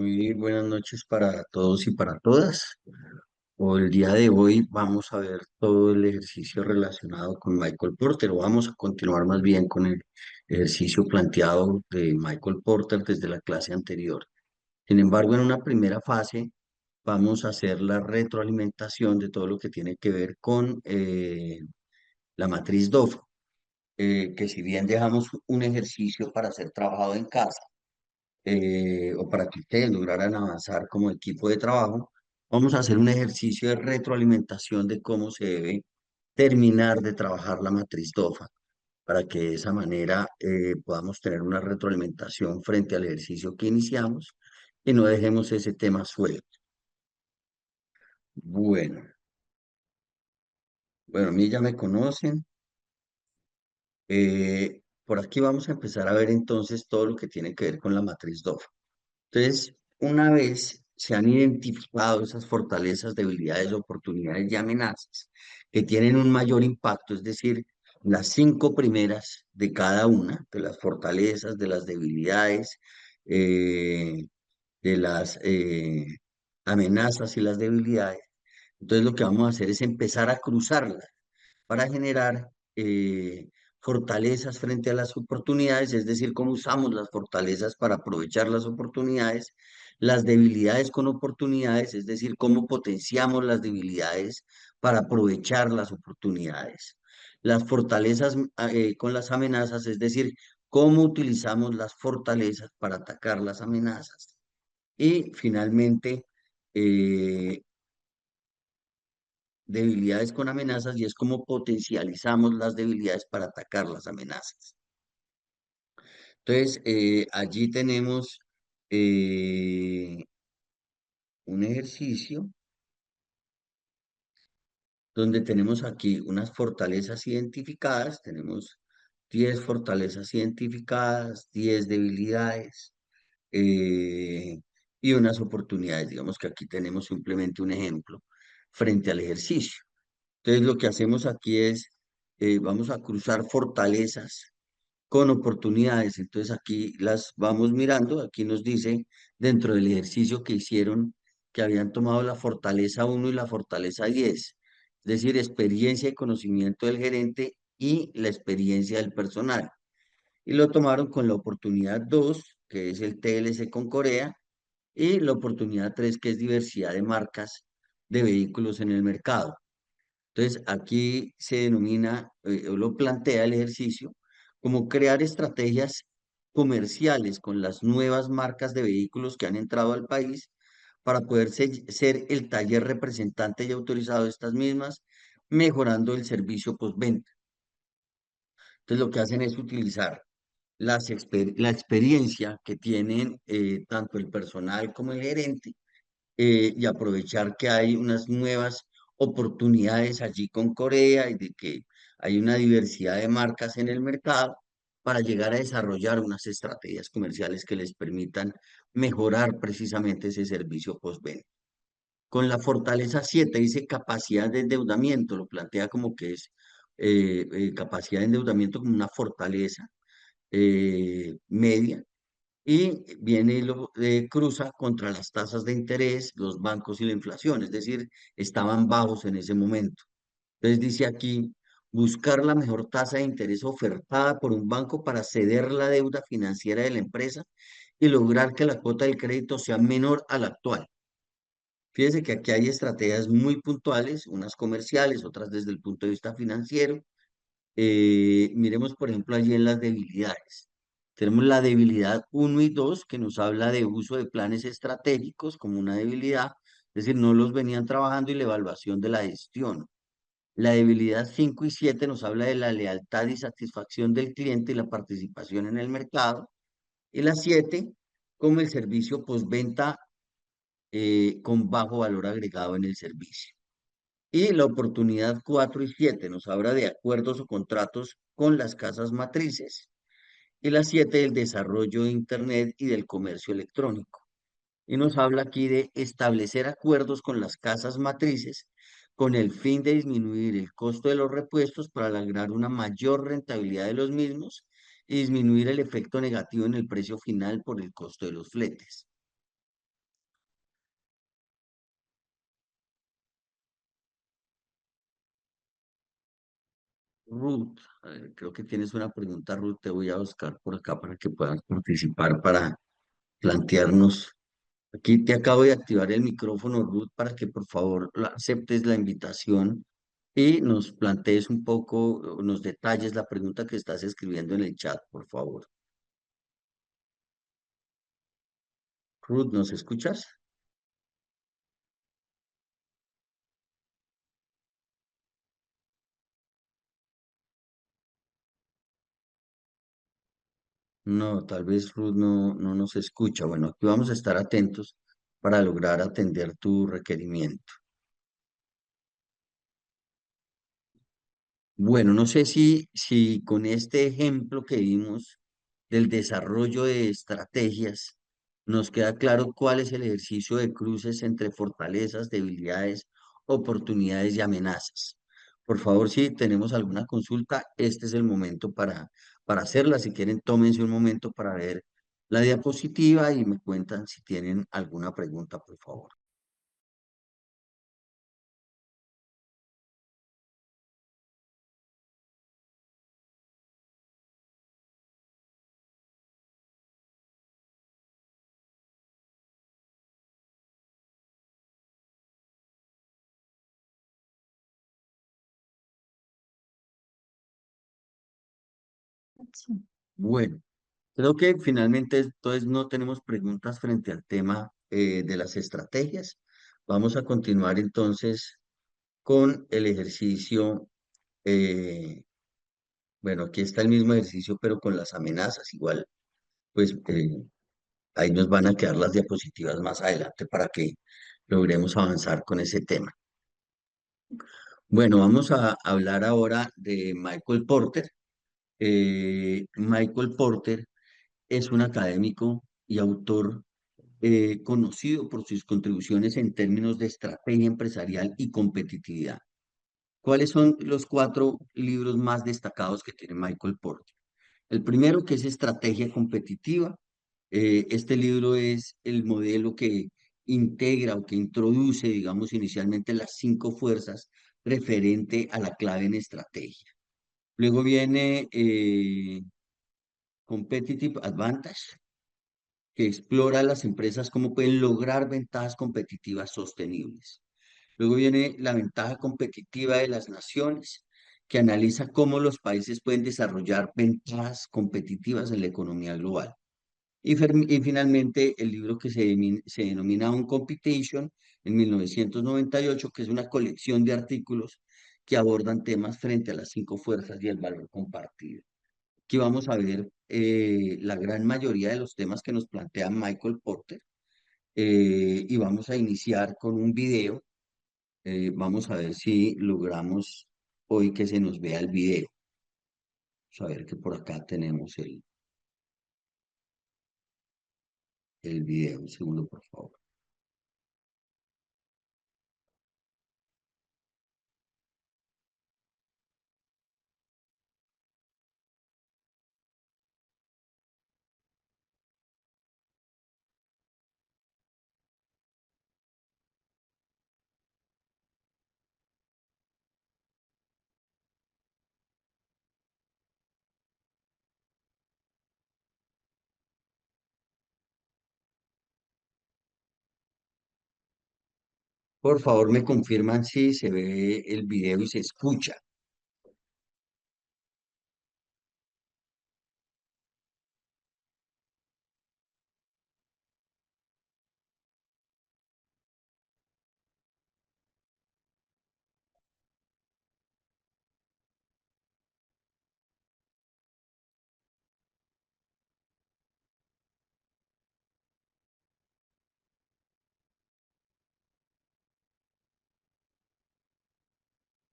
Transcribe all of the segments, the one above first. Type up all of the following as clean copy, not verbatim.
Muy buenas noches para todos y para todas. El día de hoy vamos a ver todo el ejercicio relacionado con Michael Porter, o vamos a continuar más bien con el ejercicio planteado de Michael Porter desde la clase anterior. Sin embargo, en una primera fase vamos a hacer la retroalimentación de todo lo que tiene que ver con la matriz DOF, que si bien dejamos un ejercicio para ser trabajado en casa, o para que ustedes lograran avanzar como equipo de trabajo, vamos a hacer un ejercicio de retroalimentación de cómo se debe terminar de trabajar la matriz DOFA, para que de esa manera podamos tener una retroalimentación frente al ejercicio que iniciamos y no dejemos ese tema suelto. Bueno, bueno, a mí ya me conocen. Por aquí vamos a empezar a ver entonces todo lo que tiene que ver con la matriz DOFA. Entonces, una vez se han identificado esas fortalezas, debilidades, oportunidades y amenazas que tienen un mayor impacto, es decir, las cinco primeras de cada una, de las fortalezas, de las debilidades, eh, de las amenazas y las debilidades. Entonces, lo que vamos a hacer es empezar a cruzarlas para generar fortalezas frente a las oportunidades, es decir, cómo usamos las fortalezas para aprovechar las oportunidades, las debilidades con oportunidades, es decir, cómo potenciamos las debilidades para aprovechar las oportunidades, las fortalezas con las amenazas, es decir, cómo utilizamos las fortalezas para atacar las amenazas. Y finalmente, eh, debilidades con amenazas y es como potencializamos las debilidades para atacar las amenazas. Entonces, allí tenemos eh, un ejercicio donde tenemos aquí unas fortalezas identificadas, tenemos 10 fortalezas identificadas, 10 debilidades eh, y unas oportunidades. Digamos que aquí tenemos simplemente un ejemplo frente al ejercicio. Entonces, lo que hacemos aquí es, vamos a cruzar fortalezas con oportunidades. Entonces, aquí las vamos mirando. Aquí nos dice, dentro del ejercicio que hicieron, que habían tomado la fortaleza uno y la fortaleza 10, es decir, experiencia y conocimiento del gerente y la experiencia del personal. Y lo tomaron con la oportunidad 2, que es el TLC con Corea, y la oportunidad 3, que es diversidad de marcas de vehículos en el mercado. Entonces, aquí se denomina, o lo plantea el ejercicio, como crear estrategias comerciales con las nuevas marcas de vehículos que han entrado al país para poder ser el taller representante y autorizado de estas mismas, mejorando el servicio postventa. Entonces, lo que hacen es utilizar la experiencia que tienen tanto el personal como el gerente, y aprovechar que hay unas nuevas oportunidades allí con Corea y de que hay una diversidad de marcas en el mercado para llegar a desarrollar unas estrategias comerciales que les permitan mejorar precisamente ese servicio postventa. Con la fortaleza 7 dice capacidad de endeudamiento, lo plantea como que es capacidad de endeudamiento como una fortaleza media, y viene y lo cruza contra las tasas de interés, los bancos y la inflación, es decir, estaban bajos en ese momento. Entonces dice aquí, buscar la mejor tasa de interés ofertada por un banco para ceder la deuda financiera de la empresa y lograr que la cuota del crédito sea menor a la actual. Fíjese que aquí hay estrategias muy puntuales, unas comerciales, otras desde el punto de vista financiero. Miremos, por ejemplo, allí en las debilidades. Tenemos la debilidad uno y 2 que nos habla de uso de planes estratégicos como una debilidad, es decir, no los venían trabajando y la evaluación de la gestión. La debilidad 5 y 7 nos habla de la lealtad y satisfacción del cliente y la participación en el mercado. Y la 7 como el servicio postventa con bajo valor agregado en el servicio. Y la oportunidad 4 y 7 nos habla de acuerdos o contratos con las casas matrices. Y la 7 del desarrollo de Internet y del comercio electrónico. Y nos habla aquí de establecer acuerdos con las casas matrices con el fin de disminuir el costo de los repuestos para lograr una mayor rentabilidad de los mismos y disminuir el efecto negativo en el precio final por el costo de los fletes. Ruth, creo que tienes una pregunta, Ruth. Te voy a buscar por acá para que puedas participar para plantearnos. Aquí te acabo de activar el micrófono, Ruth, para que por favor aceptes la invitación y nos plantees un poco, nos detalles la pregunta que estás escribiendo en el chat, por favor. Ruth, ¿nos escuchas? No, tal vez Ruth no nos escucha. Bueno, aquí vamos a estar atentos para lograr atender tu requerimiento. Bueno, no sé si con este ejemplo que vimos del desarrollo de estrategias, nos queda claro cuál es el ejercicio de cruces entre fortalezas, debilidades, oportunidades y amenazas. Por favor, si tenemos alguna consulta, este es el momento para hacerla. Si quieren, tómense un momento para ver la diapositiva y me cuentan si tienen alguna pregunta, por favor. Bueno. Creo que finalmente entonces no tenemos preguntas frente al tema de las estrategias. Vamos a continuar entonces con el ejercicio. eh, bueno, aquí está el mismo ejercicio, pero con las amenazas. Igual, pues ahí nos van a quedar las diapositivas más adelante para que logremos avanzar con ese tema. Bueno, vamos a hablar ahora de Michael Porter. Michael Porter es un académico y autor conocido por sus contribuciones en términos de estrategia empresarial y competitividad. ¿Cuáles son los cuatro libros más destacados que tiene Michael Porter? El primero, que es Estrategia Competitiva. Este libro es el modelo que integra o que introduce, digamos, inicialmente las cinco fuerzas referente a la clave en estrategia. Luego viene Competitive Advantage, que explora a las empresas cómo pueden lograr ventajas competitivas sostenibles. Luego viene la ventaja competitiva de las naciones, que analiza cómo los países pueden desarrollar ventajas competitivas en la economía global. Y finalmente el libro que se denomina On Competition en 1998, que es una colección de artículos que abordan temas frente a las cinco fuerzas y el valor compartido. Aquí vamos a ver la gran mayoría de los temas que nos plantea Michael Porter y vamos a iniciar con un video. Vamos a ver si logramos hoy que se nos vea el video. Vamos a ver que por acá tenemos el video. Un segundo, por favor. Por favor, me confirman si se ve el video y se escucha.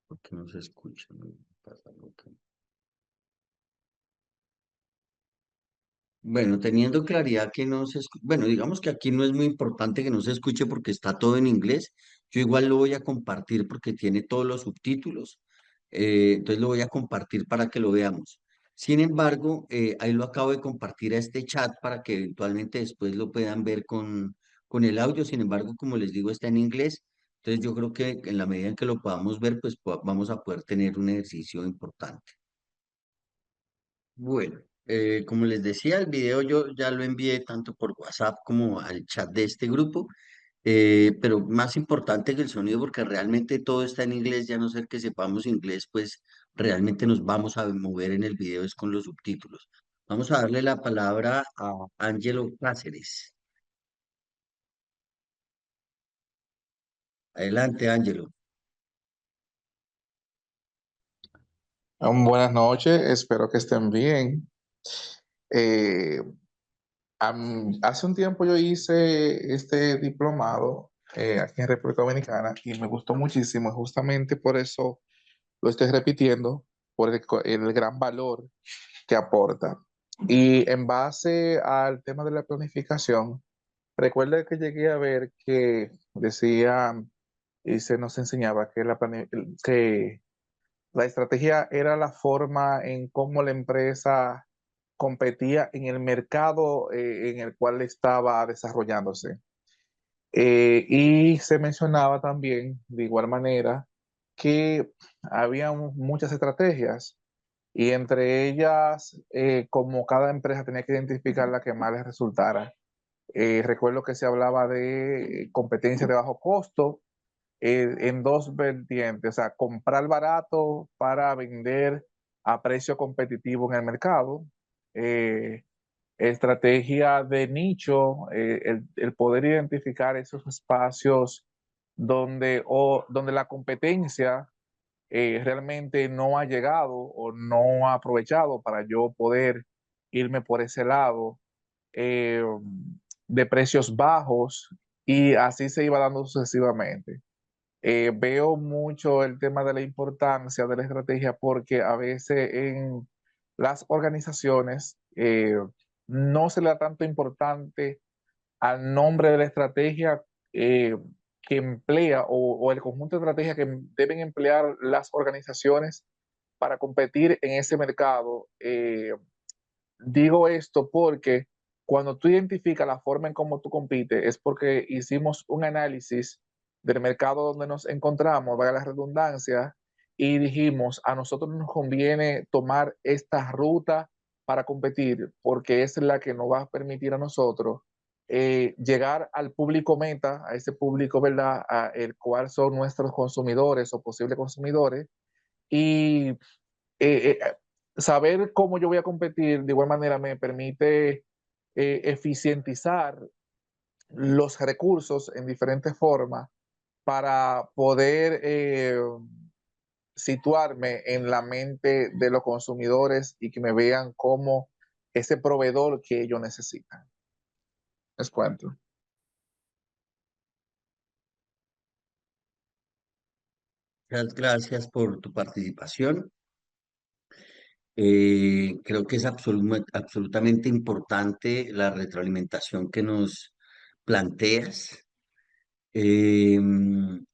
¿Por qué no se escucha? No pasa nunca. Bueno, teniendo claridad que no se escucha, bueno, digamos que aquí no es muy importante que no se escuche porque está todo en inglés. Yo igual lo voy a compartir porque tiene todos los subtítulos. Entonces lo voy a compartir para que lo veamos. Sin embargo, ahí lo acabo de compartir a este chat para que eventualmente después lo puedan ver con el audio. Sin embargo, como les digo, está en inglés. Entonces yo creo que en la medida en que lo podamos ver, pues vamos a poder tener un ejercicio importante. Bueno, como les decía, el video yo ya lo envié tanto por WhatsApp como al chat de este grupo, pero más importante que el sonido, porque realmente todo está en inglés, ya a no ser que sepamos inglés, pues realmente nos vamos a mover en el video es con los subtítulos. Vamos a darle la palabra a Ángelo Cáceres. Adelante, Ángelo. Buenas noches, espero que estén bien. Eh, Hace un tiempo yo hice este diplomado aquí en República Dominicana y me gustó muchísimo, justamente por eso lo estoy repitiendo, por el gran valor que aporta. Y en base al tema de la planificación, recuerda que llegué a ver que decía y se nos enseñaba que que la estrategia era la forma en cómo la empresa competía en el mercado en el cual estaba desarrollándose. Y se mencionaba también, de igual manera, que había muchas estrategias y entre ellas, como cada empresa tenía que identificar la que más les resultara. Recuerdo que se hablaba de competencia de bajo costo en dos vertientes, o sea, comprar barato para vender a precio competitivo en el mercado, eh, estrategia de nicho, el poder identificar esos espacios donde la competencia realmente no ha llegado o no ha aprovechado para yo poder irme por ese lado eh, de precios bajos y así se iba dando sucesivamente. Veo mucho el tema de la importancia de la estrategia porque a veces en las organizaciones no se le da tanto importante al nombre de la estrategia eh, que emplea o el conjunto de estrategias que deben emplear las organizaciones para competir en ese mercado. Digo esto porque cuando tú identificas la forma en cómo tú compites es porque hicimos un análisis del mercado donde nos encontramos, valga la redundancia, y dijimos, a nosotros nos conviene tomar esta ruta para competir porque es la que nos va a permitir a nosotros llegar al público meta, a ese público, ¿verdad?, a el cual son nuestros consumidores o posibles consumidores, y eh, eh, saber cómo yo voy a competir de igual manera me permite eficientizar los recursos en diferentes formas para poder situarme en la mente de los consumidores y que me vean como ese proveedor que ellos necesitan. Les cuento. Muchas gracias por tu participación. Creo que es absolutamente importante la retroalimentación que nos planteas. Em,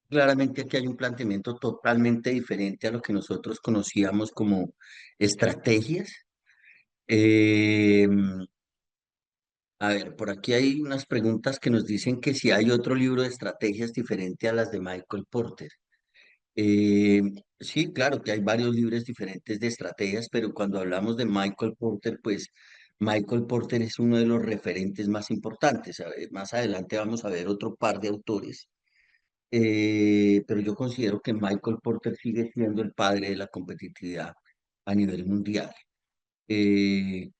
Claramente aquí hay un planteamiento totalmente diferente a lo que nosotros conocíamos como estrategias. Em, a ver, por aquí hay unas preguntas que nos dicen que si hay otro libro de estrategias diferente a las de Michael Porter. Eh, sí, claro que hay varios libros diferentes de estrategias, pero cuando hablamos de Michael Porter, pues Michael Porter es uno de los referentes más importantes. Más adelante vamos a ver otro par de autores, pero yo considero que Michael Porter sigue siendo el padre de la competitividad a nivel mundial. Eh,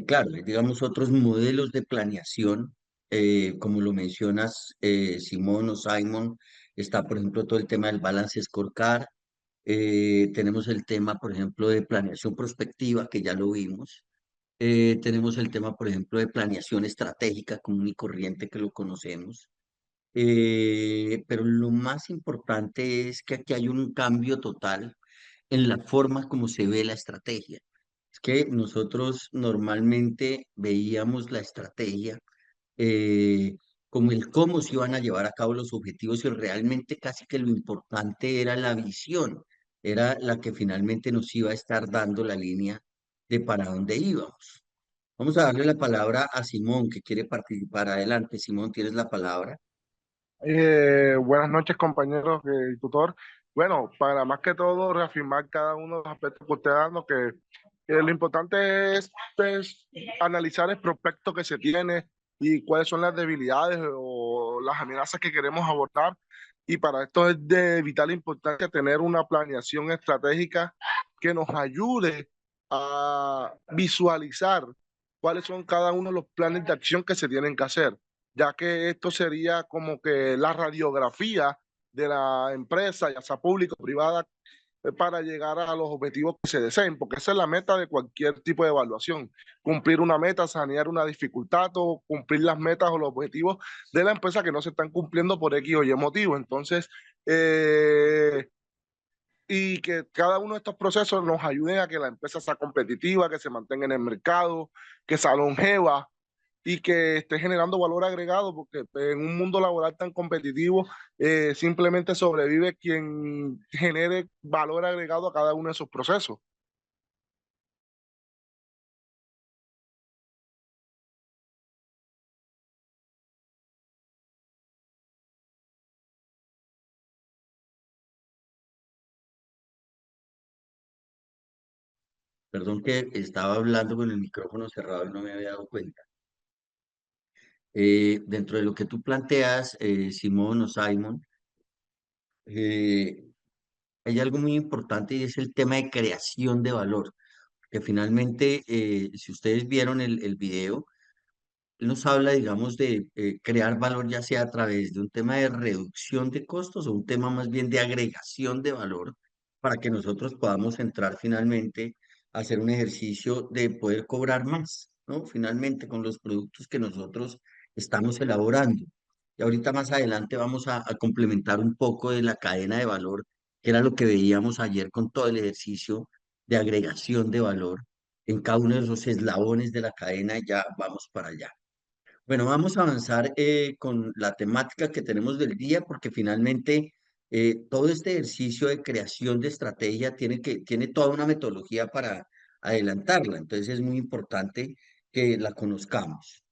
claro, digamos otros modelos de planeación, como lo mencionas, Simón o Simon, está por ejemplo todo el tema del balance scorecard, tenemos el tema, por ejemplo, de planeación prospectiva, que ya lo vimos. Tenemos el tema, por ejemplo, de planeación estratégica común y corriente, que lo conocemos. Pero lo más importante es que aquí hay un cambio total en la forma como se ve la estrategia. Es que nosotros normalmente veíamos la estrategia eh, como el cómo se iban a llevar a cabo los objetivos y realmente casi que lo importante era la visión, era la que finalmente nos iba a estar dando la línea de para dónde íbamos. Vamos a darle la palabra a Simón, que quiere participar. Adelante, Simón, tienes la palabra. Buenas noches, compañeros y tutor. Bueno, para más que todo reafirmar cada uno de los aspectos que usted dando, que lo importante es pues, analizar el prospecto que se tiene y cuáles son las debilidades o las amenazas que queremos abordar. Y para esto es de vital importancia tener una planeación estratégica que nos ayude a visualizar cuáles son cada uno de los planes de acción que se tienen que hacer, ya que esto sería como que la radiografía de la empresa, ya sea pública o privada, para llegar a los objetivos que se deseen, porque esa es la meta de cualquier tipo de evaluación, cumplir una meta, sanear una dificultad o cumplir las metas o los objetivos de la empresa que no se están cumpliendo por X o Y motivo. Entonces, y que cada uno de estos procesos nos ayuden a que la empresa sea competitiva, que se mantenga en el mercado, que sea longeva y que esté generando valor agregado, porque en un mundo laboral tan competitivo, simplemente sobrevive quien genere valor agregado a cada uno de esos procesos. Perdón que estaba hablando con el micrófono cerrado y no me había dado cuenta. Dentro de lo que tú planteas, Simón o Simon, eh, hay algo muy importante y es el tema de creación de valor, que finalmente, si ustedes vieron el video, él nos habla, digamos, de crear valor ya sea a través de un tema de reducción de costos o un tema más bien de agregación de valor para que nosotros podamos entrar finalmente a hacer un ejercicio de poder cobrar más, ¿no? Finalmente con los productos que nosotros estamos elaborando. Y ahorita más adelante vamos a complementar un poco de la cadena de valor, que era lo que veíamos ayer con todo el ejercicio de agregación de valor en cada uno de esos eslabones de la cadena, y ya vamos para allá. Bueno, vamos a avanzar con la temática que tenemos del día, porque finalmente todo este ejercicio de creación de estrategia tiene toda una metodología para adelantarla. Entonces es muy importante que la conozcamos.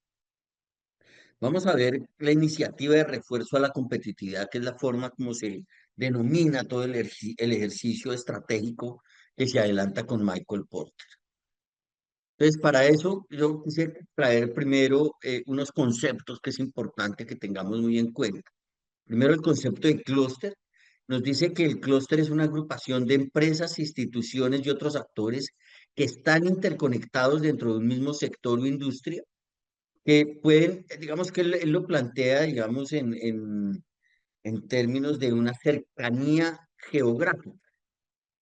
Vamos a ver la iniciativa de refuerzo a la competitividad, que es la forma como se denomina todo el ejercicio estratégico que se adelanta con Michael Porter. Entonces, para eso yo quisiera traer primero unos conceptos que es importante que tengamos muy en cuenta. Primero, el concepto de clúster. Nos dice que el clúster es una agrupación de empresas, instituciones y otros actores que están interconectados dentro de un mismo sector o industria, que pueden, digamos que él lo plantea, digamos, en términos de una cercanía geográfica.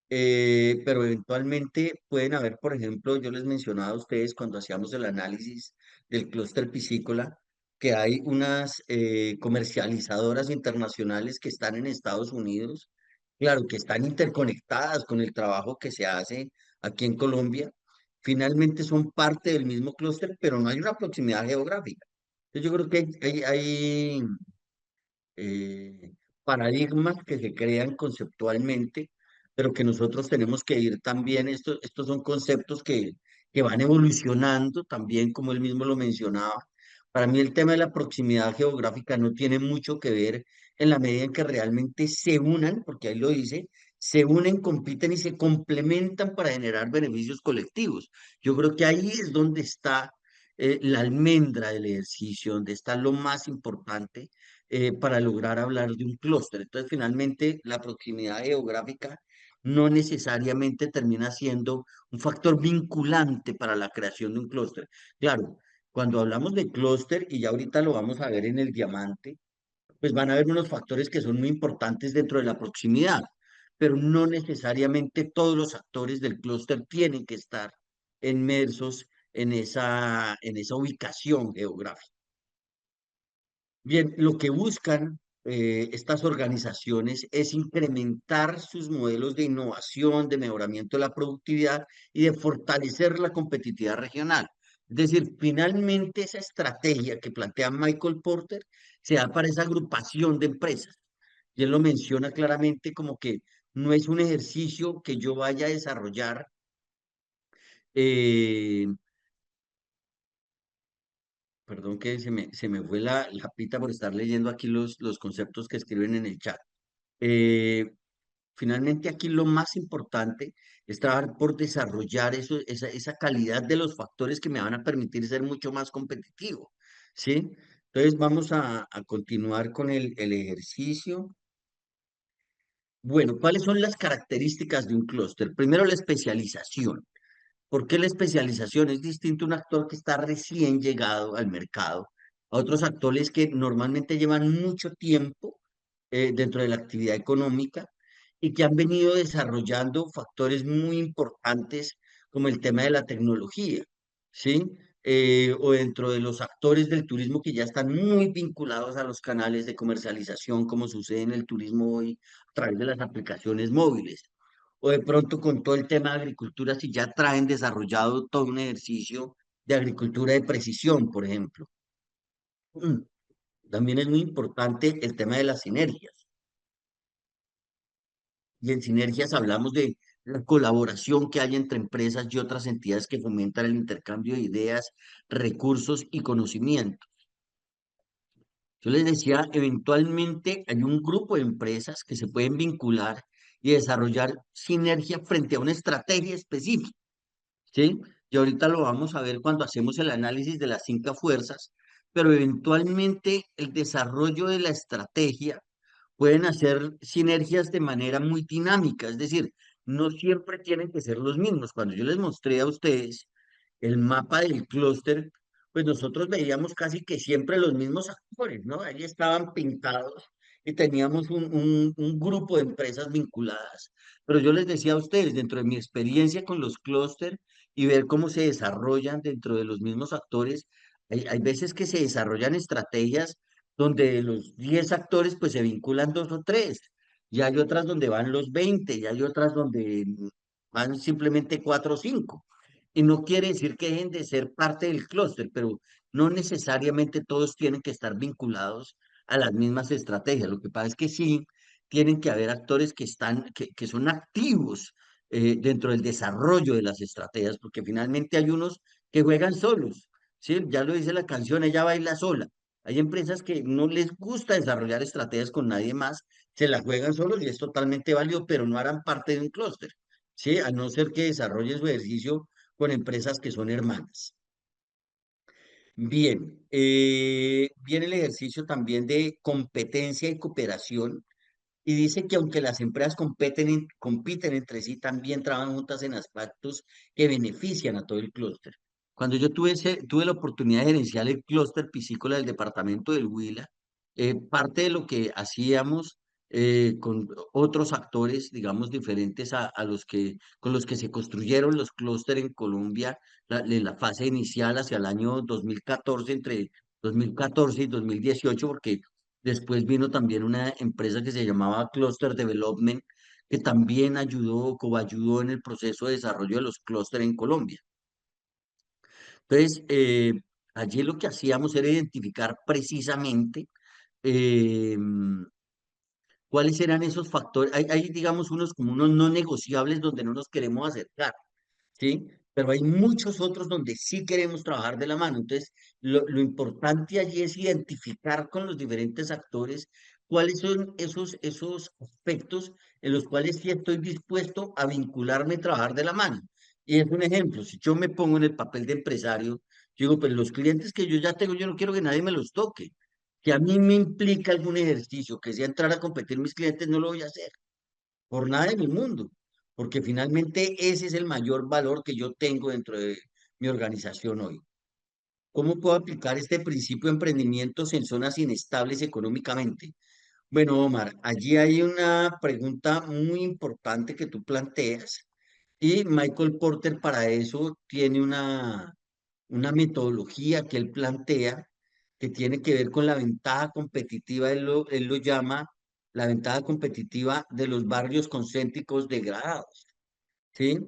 Pero eventualmente pueden haber, por ejemplo, yo les mencionaba a ustedes cuando hacíamos el análisis del clúster piscícola, que hay unas comercializadoras internacionales que están en Estados Unidos, claro, que están interconectadas con el trabajo que se hace aquí en Colombia. Finalmente son parte del mismo clúster, pero no hay una proximidad geográfica. Entonces yo creo que hay eh, paradigmas que se crean conceptualmente, pero que nosotros tenemos que ir también, estos son conceptos que van evolucionando también, como él mismo lo mencionaba. Para mí el tema de la proximidad geográfica no tiene mucho que ver en la medida en que realmente se unan, porque ahí lo dice, se unen, compiten y se complementan para generar beneficios colectivos. Yo creo que ahí es donde está la almendra del ejercicio, donde está lo más importante para lograr hablar de un clúster. Entonces, finalmente, la proximidad geográfica no necesariamente termina siendo un factor vinculante para la creación de un clúster. Claro, cuando hablamos de clúster, y ya ahorita lo vamos a ver en el diamante, pues van a haber unos factores que son muy importantes dentro de la proximidad, pero no necesariamente todos los actores del clúster tienen que estar inmersos en esa ubicación geográfica. Bien, lo que buscan estas organizaciones es incrementar sus modelos de innovación, de mejoramiento de la productividad y de fortalecer la competitividad regional. Es decir, finalmente esa estrategia que plantea Michael Porter se da para esa agrupación de empresas. Y él lo menciona claramente como que no es un ejercicio que yo vaya a desarrollar eh, Perdón que se me fue la pita por estar leyendo aquí los conceptos que escriben en el chat. Eh, Finalmente aquí lo más importante es trabajar por desarrollar esa calidad de los factores que me van a permitir ser mucho más competitivo, ¿sí? Entonces vamos a continuar con el ejercicio. Bueno, ¿cuáles son las características de un clúster? Primero, la especialización. ¿Por qué la especialización? Es distinto a un actor que está recién llegado al mercado a otros actores que normalmente llevan mucho tiempo dentro de la actividad económica y que han venido desarrollando factores muy importantes como el tema de la tecnología, ¿sí? O dentro de los actores del turismo que ya están muy vinculados a los canales de comercialización, como sucede en el turismo hoy a través de las aplicaciones móviles. O de pronto con todo el tema de agricultura, si ya traen desarrollado todo un ejercicio de agricultura de precisión, por ejemplo. También es muy importante el tema de las sinergias. Y en sinergias hablamos de la colaboración que hay entre empresas y otras entidades que fomentan el intercambio de ideas, recursos y conocimiento. Yo les decía, eventualmente hay un grupo de empresas que se pueden vincular y desarrollar sinergia frente a una estrategia específica, ¿sí? Y ahorita lo vamos a ver cuando hacemos el análisis de las 5 fuerzas, pero eventualmente el desarrollo de la estrategia pueden hacer sinergias de manera muy dinámica, es decir, no siempre tienen que ser los mismos. Cuando yo les mostré a ustedes el mapa del clúster, pues nosotros veíamos casi que siempre los mismos actores, ¿no? Ahí estaban pintados y teníamos un grupo de empresas vinculadas. Pero yo les decía a ustedes, dentro de mi experiencia con los clúster y ver cómo se desarrollan dentro de los mismos actores, hay veces que se desarrollan estrategias donde de los 10 actores pues se vinculan 2 o 3, y hay otras donde van los 20, y hay otras donde van simplemente 4 o 5. Y no quiere decir que dejen de ser parte del clúster, pero no necesariamente todos tienen que estar vinculados a las mismas estrategias. Lo que pasa es que sí tienen que haber actores que son activos dentro del desarrollo de las estrategias, porque finalmente hay unos que juegan solos. ¿Sí? Ya lo dice la canción, ella baila sola. Hay empresas que no les gusta desarrollar estrategias con nadie más, se las juegan solos y es totalmente válido, pero no harán parte de un clúster, ¿sí? A no ser que desarrollen su ejercicio con empresas que son hermanas. Bien, viene el ejercicio también de competencia y cooperación. Y dice que aunque las empresas compiten entre sí, también trabajan juntas en aspectos que benefician a todo el clúster. Cuando yo tuve la oportunidad de gerenciar el clúster piscícola del departamento del Huila, parte de lo que hacíamos con otros actores, digamos, diferentes con los que se construyeron los clústeres en Colombia, en la fase inicial hacia el año 2014, entre 2014 y 2018, porque después vino también una empresa que se llamaba Cluster Development, que también ayudó, coayudó en el proceso de desarrollo de los clústeres en Colombia. Entonces, allí lo que hacíamos era identificar precisamente eh, cuáles eran esos factores. Hay, digamos, unos como unos no negociables donde no nos queremos acercar, ¿sí? Pero hay muchos otros donde sí queremos trabajar de la mano. Entonces, lo importante allí es identificar con los diferentes actores cuáles son esos aspectos en los cuales sí estoy dispuesto a vincularme y trabajar de la mano. Y es un ejemplo, si yo me pongo en el papel de empresario, yo digo, pues los clientes que yo ya tengo, yo no quiero que nadie me los toque. Si a mí me implica algún ejercicio que sea entrar a competir mis clientes, no lo voy a hacer por nada en el mundo, porque finalmente ese es el mayor valor que yo tengo dentro de mi organización hoy. ¿Cómo puedo aplicar este principio de emprendimientos en zonas inestables económicamente? Bueno, Omar, allí hay una pregunta muy importante que tú planteas y Michael Porter para eso tiene una metodología que él plantea que tiene que ver con la ventaja competitiva, él lo llama la ventaja competitiva de los barrios concéntricos degradados, ¿sí?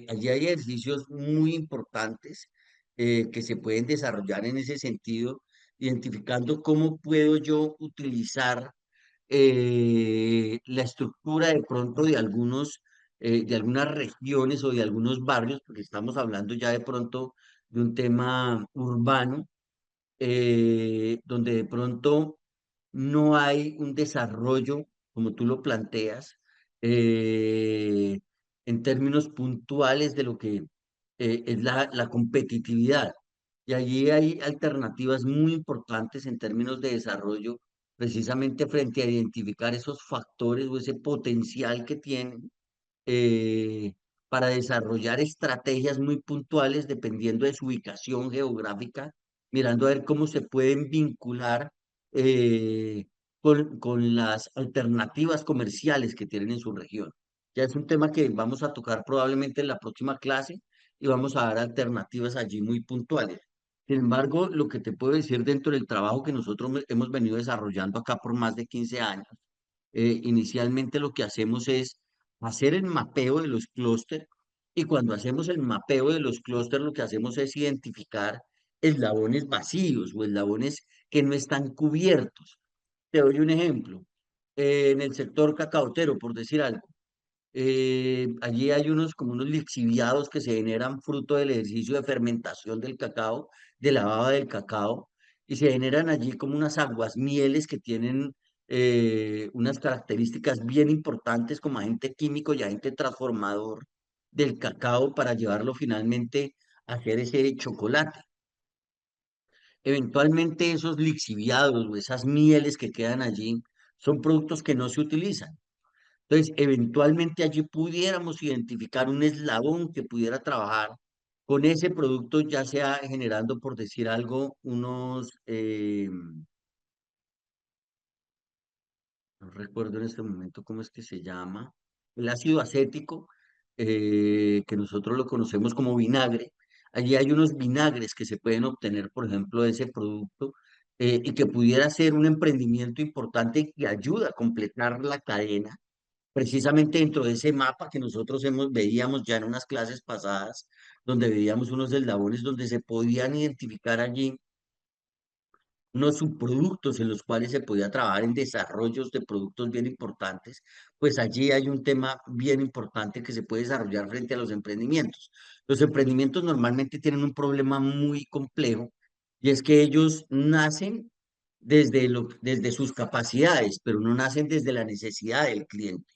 Allí hay ejercicios muy importantes que se pueden desarrollar en ese sentido, identificando cómo puedo yo utilizar la estructura de pronto de algunas regiones o de algunos barrios, porque estamos hablando ya de pronto de un tema urbano, donde de pronto no hay un desarrollo, como tú lo planteas, eh, en términos puntuales de lo que es la competitividad. Y allí hay alternativas muy importantes en términos de desarrollo, precisamente frente a identificar esos factores o ese potencial que tienen eh, para desarrollar estrategias muy puntuales dependiendo de su ubicación geográfica, mirando a ver cómo se pueden vincular eh, con las alternativas comerciales que tienen en su región. Ya es un tema que vamos a tocar probablemente en la próxima clase y vamos a dar alternativas allí muy puntuales. Sin embargo, lo que te puedo decir dentro del trabajo que nosotros hemos venido desarrollando acá por más de 15 años, inicialmente lo que hacemos es hacer el mapeo de los clústeres y cuando hacemos el mapeo de los clústeres lo que hacemos es identificar eslabones vacíos o eslabones que no están cubiertos. Te doy un ejemplo. En el sector cacaotero, por decir algo, allí hay como unos lixiviados que se generan fruto del ejercicio de fermentación del cacao, de la baba del cacao, y se generan allí como unas aguas mieles que tienen unas características bien importantes como agente químico y agente transformador del cacao para llevarlo finalmente a hacer ese chocolate. Eventualmente esos lixiviados o esas mieles que quedan allí son productos que no se utilizan. Entonces, eventualmente allí pudiéramos identificar un eslabón que pudiera trabajar con ese producto, ya sea generando, por decir algo, no recuerdo en este momento cómo es que se llama, el ácido acético, que nosotros lo conocemos como vinagre. Allí hay unos vinagres que se pueden obtener, por ejemplo, de ese producto, y que pudiera ser un emprendimiento importante que ayuda a completar la cadena precisamente dentro de ese mapa que nosotros veíamos ya en unas clases pasadas, donde veíamos unos eslabones donde se podían identificar allí unos subproductos en los cuales se podía trabajar en desarrollos de productos bien importantes, pues allí hay un tema bien importante que se puede desarrollar frente a los emprendimientos. Los emprendimientos normalmente tienen un problema muy complejo y es que ellos nacen desde sus capacidades, pero no nacen desde la necesidad del cliente.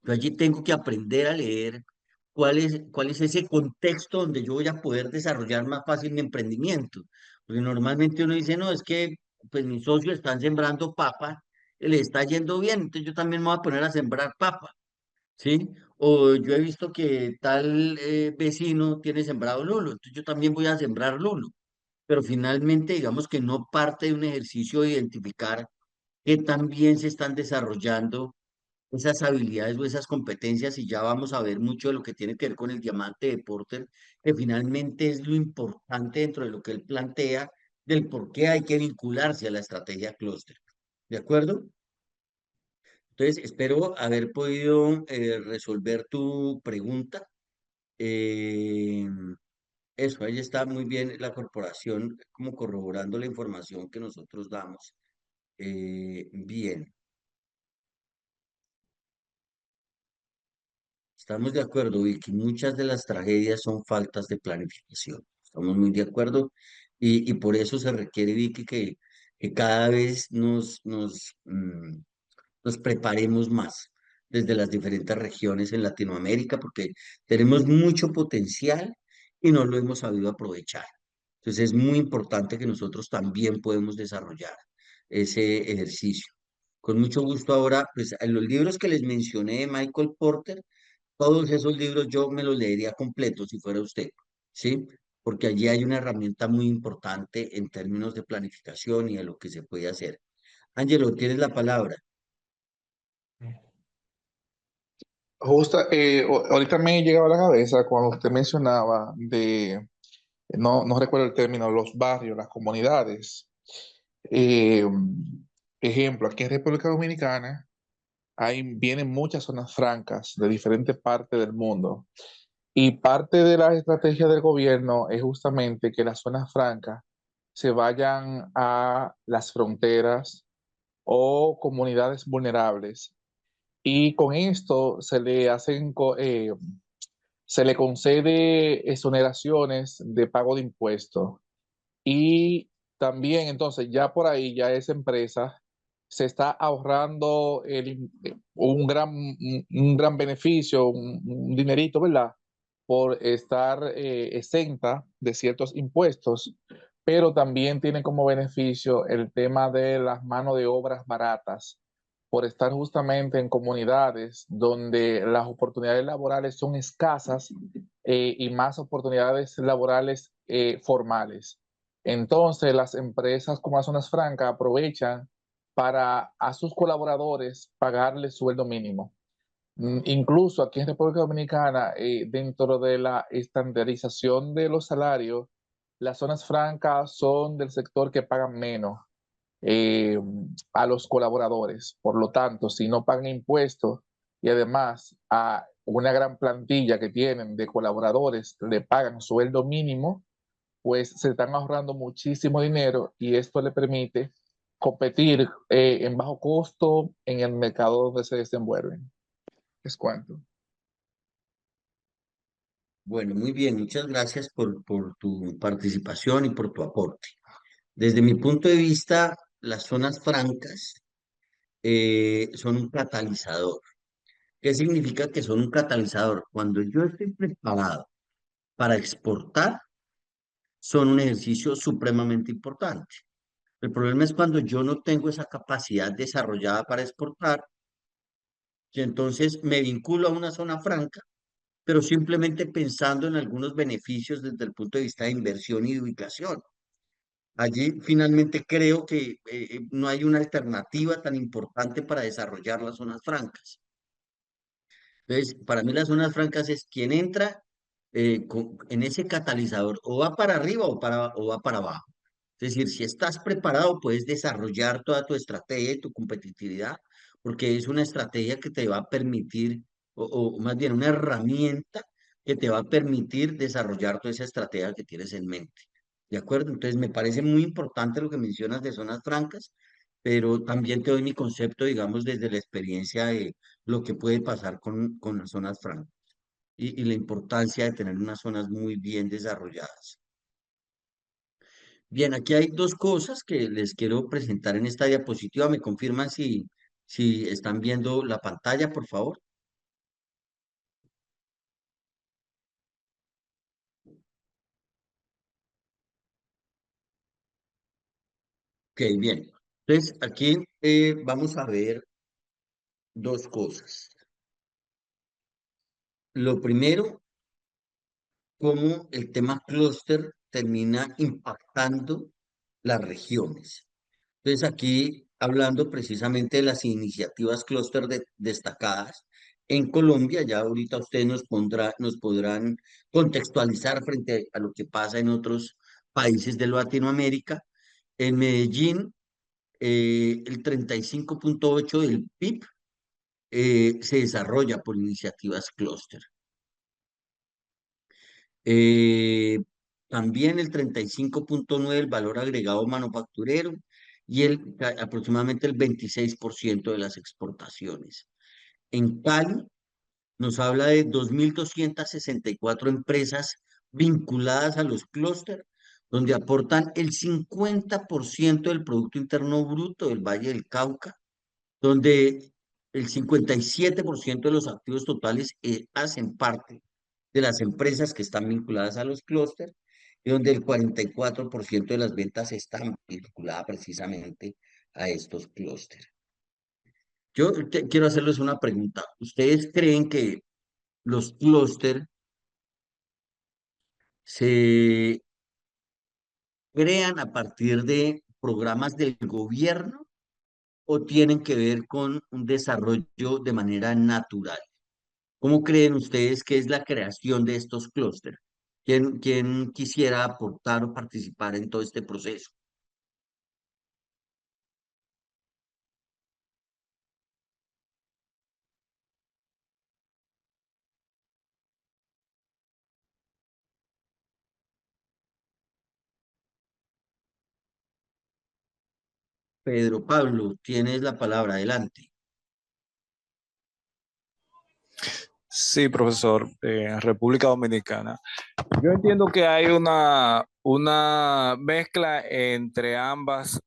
Yo allí tengo que aprender a leer cuál es ese contexto donde yo voy a poder desarrollar más fácil mi emprendimiento. Porque normalmente uno dice, no, es que pues mis socios están sembrando papa, le está yendo bien, entonces yo también me voy a poner a sembrar papa, ¿sí? O yo he visto que tal vecino tiene sembrado lulo, entonces yo también voy a sembrar lulo. Pero finalmente, digamos que no parte de un ejercicio de identificar qué tan bien se están desarrollando esas habilidades o esas competencias y ya vamos a ver mucho de lo que tiene que ver con el diamante de Porter, que finalmente es lo importante dentro de lo que él plantea del por qué hay que vincularse a la estrategia clúster. ¿De acuerdo? Entonces, espero haber podido resolver tu pregunta. Eh, Eso, ahí está muy bien la corporación como corroborando la información que nosotros damos. Bien. Estamos de acuerdo, Vicky. Muchas de las tragedias son faltas de planificación. Estamos muy de acuerdo y por eso se requiere, Vicky, que cada vez nos preparemos más desde las diferentes regiones en Latinoamérica porque tenemos mucho potencial y no lo hemos sabido aprovechar. Entonces es muy importante que nosotros también podemos desarrollar ese ejercicio. Con mucho gusto ahora, pues en los libros que les mencioné de Michael Porter, todos esos libros yo me los leería completos si fuera usted, ¿sí? Porque allí hay una herramienta muy importante en términos de planificación y de lo que se puede hacer. Ángelo, tienes la palabra. Ahorita me llegaba a la cabeza cuando usted mencionaba no recuerdo el término, los barrios, las comunidades. Eh, Ejemplo, aquí en República Dominicana vienen muchas zonas francas de diferentes partes del mundo. Y parte de la estrategia del gobierno es justamente que las zonas francas se vayan a las fronteras o comunidades vulnerables. Y con esto se le concede exoneraciones de pago de impuestos. Y también entonces ya por ahí ya esa empresa se está ahorrando un gran beneficio, un dinerito, ¿verdad? Por estar exenta de ciertos impuestos, pero también tiene como beneficio el tema de las manos de obras baratas, por estar justamente en comunidades donde las oportunidades laborales son escasas y más oportunidades laborales formales. Entonces, las empresas como las zonas francas aprovechan para a sus colaboradores pagarles sueldo mínimo. Incluso aquí en República Dominicana, dentro de la estandarización de los salarios, las zonas francas son del sector que pagan menos eh, a los colaboradores. Por lo tanto, si no pagan impuestos y además a una gran plantilla que tienen de colaboradores le pagan sueldo mínimo, pues se están ahorrando muchísimo dinero y esto le permite competir en bajo costo en el mercado donde se desenvuelven. Es cuanto. Bueno, muy bien, muchas gracias por tu participación y por tu aporte. Desde mi punto de vista, las zonas francas son un catalizador. ¿Qué significa que son un catalizador? Cuando yo estoy preparado para exportar, son un ejercicio supremamente importante. El problema es cuando yo no tengo esa capacidad desarrollada para exportar, y entonces me vinculo a una zona franca, pero simplemente pensando en algunos beneficios desde el punto de vista de inversión y de ubicación. Allí finalmente creo que no hay una alternativa tan importante para desarrollar las zonas francas. Entonces, para mí las zonas francas es quien entra en ese catalizador, o va para arriba o va para abajo. Es decir, si estás preparado, puedes desarrollar toda tu estrategia y tu competitividad, porque es una estrategia que te va a permitir, o más bien una herramienta que te va a permitir desarrollar toda esa estrategia que tienes en mente. ¿De acuerdo? Entonces, me parece muy importante lo que mencionas de zonas francas, pero también te doy mi concepto, digamos, desde la experiencia de lo que puede pasar con las zonas francas y la importancia de tener unas zonas muy bien desarrolladas. Bien, aquí hay dos cosas que les quiero presentar en esta diapositiva. ¿Me confirman si están viendo la pantalla, por favor? Ok, bien. Entonces, aquí vamos a ver dos cosas. Lo primero, cómo el tema clúster termina impactando las regiones. Entonces, aquí hablando precisamente de las iniciativas clúster destacadas en Colombia, ya ahorita ustedes nos podrán contextualizar frente a lo que pasa en otros países de Latinoamérica. En Medellín, el 35,8 del PIB se desarrolla por iniciativas clúster. Eh, También el 35,9 del valor agregado manufacturero y aproximadamente el 26% de las exportaciones. En Cali nos habla de 2.264 empresas vinculadas a los clústeres, donde aportan el 50% del Producto Interno Bruto del Valle del Cauca, donde el 57% de los activos totales hacen parte de las empresas que están vinculadas a los clústeres y donde el 44% de las ventas están vinculadas precisamente a estos clústeres. Yo quiero hacerles una pregunta. ¿Ustedes creen que los clústeres se crean a partir de programas del gobierno o tienen que ver con un desarrollo de manera natural? ¿Cómo creen ustedes que es la creación de estos clústeres? ¿Quién quisiera aportar o participar en todo este proceso? Pedro Pablo, tienes la palabra, adelante. Sí, profesor, en República Dominicana. Yo entiendo que hay una mezcla entre ambas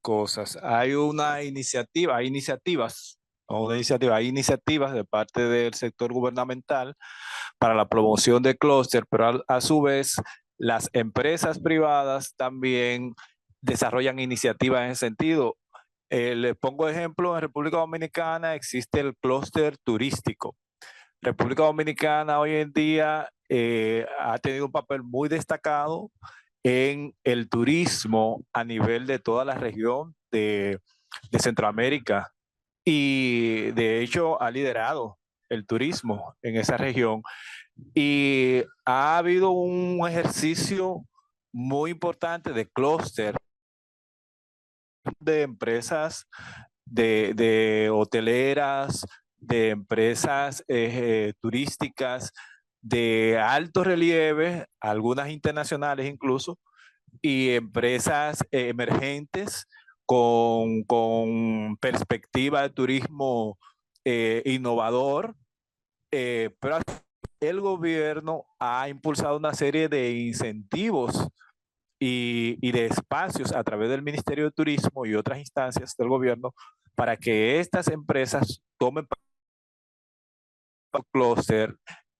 cosas. Hay una iniciativa, hay iniciativas, o una iniciativa, hay iniciativas de parte del sector gubernamental para la promoción de clúster, pero a su vez las empresas privadas también desarrollan iniciativas en ese sentido. Le pongo ejemplo, en República Dominicana existe el clúster turístico. República Dominicana hoy en día ha tenido un papel muy destacado en el turismo a nivel de toda la región de Centroamérica y de hecho ha liderado el turismo en esa región y ha habido un ejercicio muy importante de clúster de empresas de hoteleras, de empresas turísticas de alto relieve, algunas internacionales incluso, y empresas emergentes con perspectiva de turismo innovador, pero el gobierno ha impulsado una serie de incentivos y de espacios a través del Ministerio de Turismo y otras instancias del gobierno para que estas empresas tomen clúster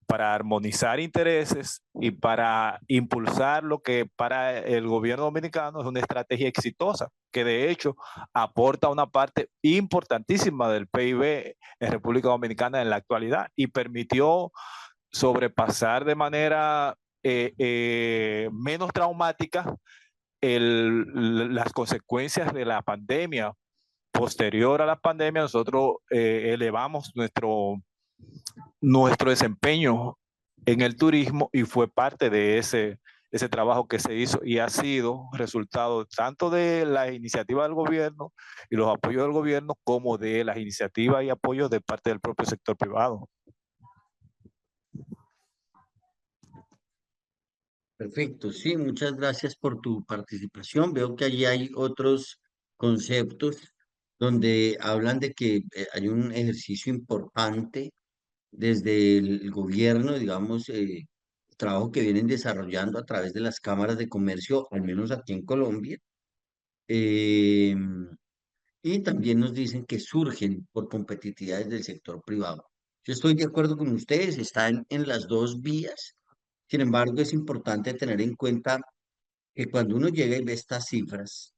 para armonizar intereses y para impulsar lo que para el gobierno dominicano es una estrategia exitosa, que de hecho aporta una parte importantísima del PIB en República Dominicana en la actualidad y permitió sobrepasar de manera menos traumática las consecuencias de la pandemia. Posterior a la pandemia, nosotros elevamos nuestro desempeño en el turismo y fue parte de ese trabajo que se hizo y ha sido resultado tanto de la iniciativa del gobierno y los apoyos del gobierno como de las iniciativas y apoyos de parte del propio sector privado. Perfecto, sí, muchas gracias por tu participación. Veo que allí hay otros conceptos donde hablan de que hay un ejercicio importante desde el gobierno, digamos, trabajo que vienen desarrollando a través de las cámaras de comercio, al menos aquí en Colombia. eh, y también nos dicen que surgen por competitividades del sector privado. Yo estoy de acuerdo con ustedes, están en las dos vías. Sin embargo, es importante tener en cuenta que cuando uno llega y ve estas cifras,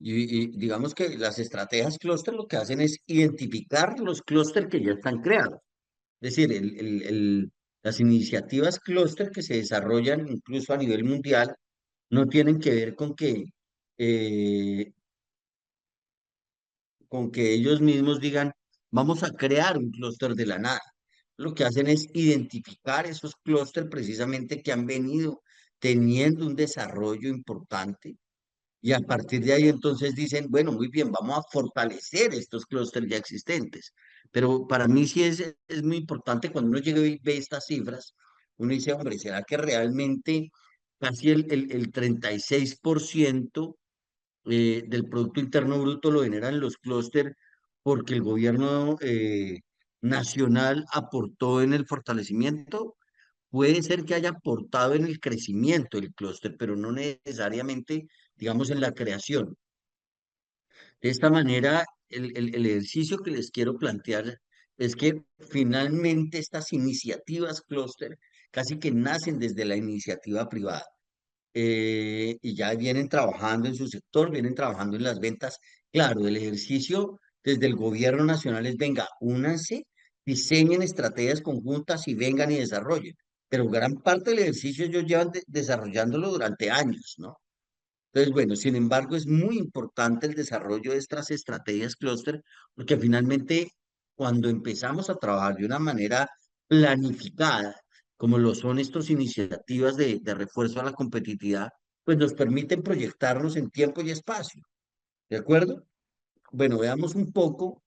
y digamos que las estrategias clúster lo que hacen es identificar los clústeres que ya están creados. Es decir, las iniciativas clúster que se desarrollan incluso a nivel mundial no tienen que ver eh, con que ellos mismos digan, vamos a crear un clúster de la nada. Lo que hacen es identificar esos clústeres precisamente que han venido teniendo un desarrollo importante y a partir de ahí entonces dicen, bueno, muy bien, vamos a fortalecer estos clústeres ya existentes. Pero para mí sí es muy importante cuando uno llega y ve estas cifras, uno dice, hombre, ¿será que realmente casi el 36% del Producto Interno Bruto lo generan los clústeres porque el gobierno nacional aportó en el fortalecimiento? Puede ser que haya aportado en el crecimiento del clúster, pero no necesariamente, digamos, en la creación. De esta manera, el ejercicio que les quiero plantear es que finalmente estas iniciativas clúster casi que nacen desde la iniciativa privada y ya vienen trabajando en su sector, vienen trabajando en las ventas. Claro, el ejercicio desde el gobierno nacional es, venga, únanse, diseñen estrategias conjuntas y vengan y desarrollen. Pero gran parte del ejercicio ellos llevan desarrollándolo durante años, ¿no? Entonces, bueno, sin embargo, es muy importante el desarrollo de estas estrategias clúster, porque finalmente cuando empezamos a trabajar de una manera planificada, como lo son estas iniciativas de refuerzo a la competitividad, pues nos permiten proyectarnos en tiempo y espacio, ¿de acuerdo? Bueno, veamos un poco.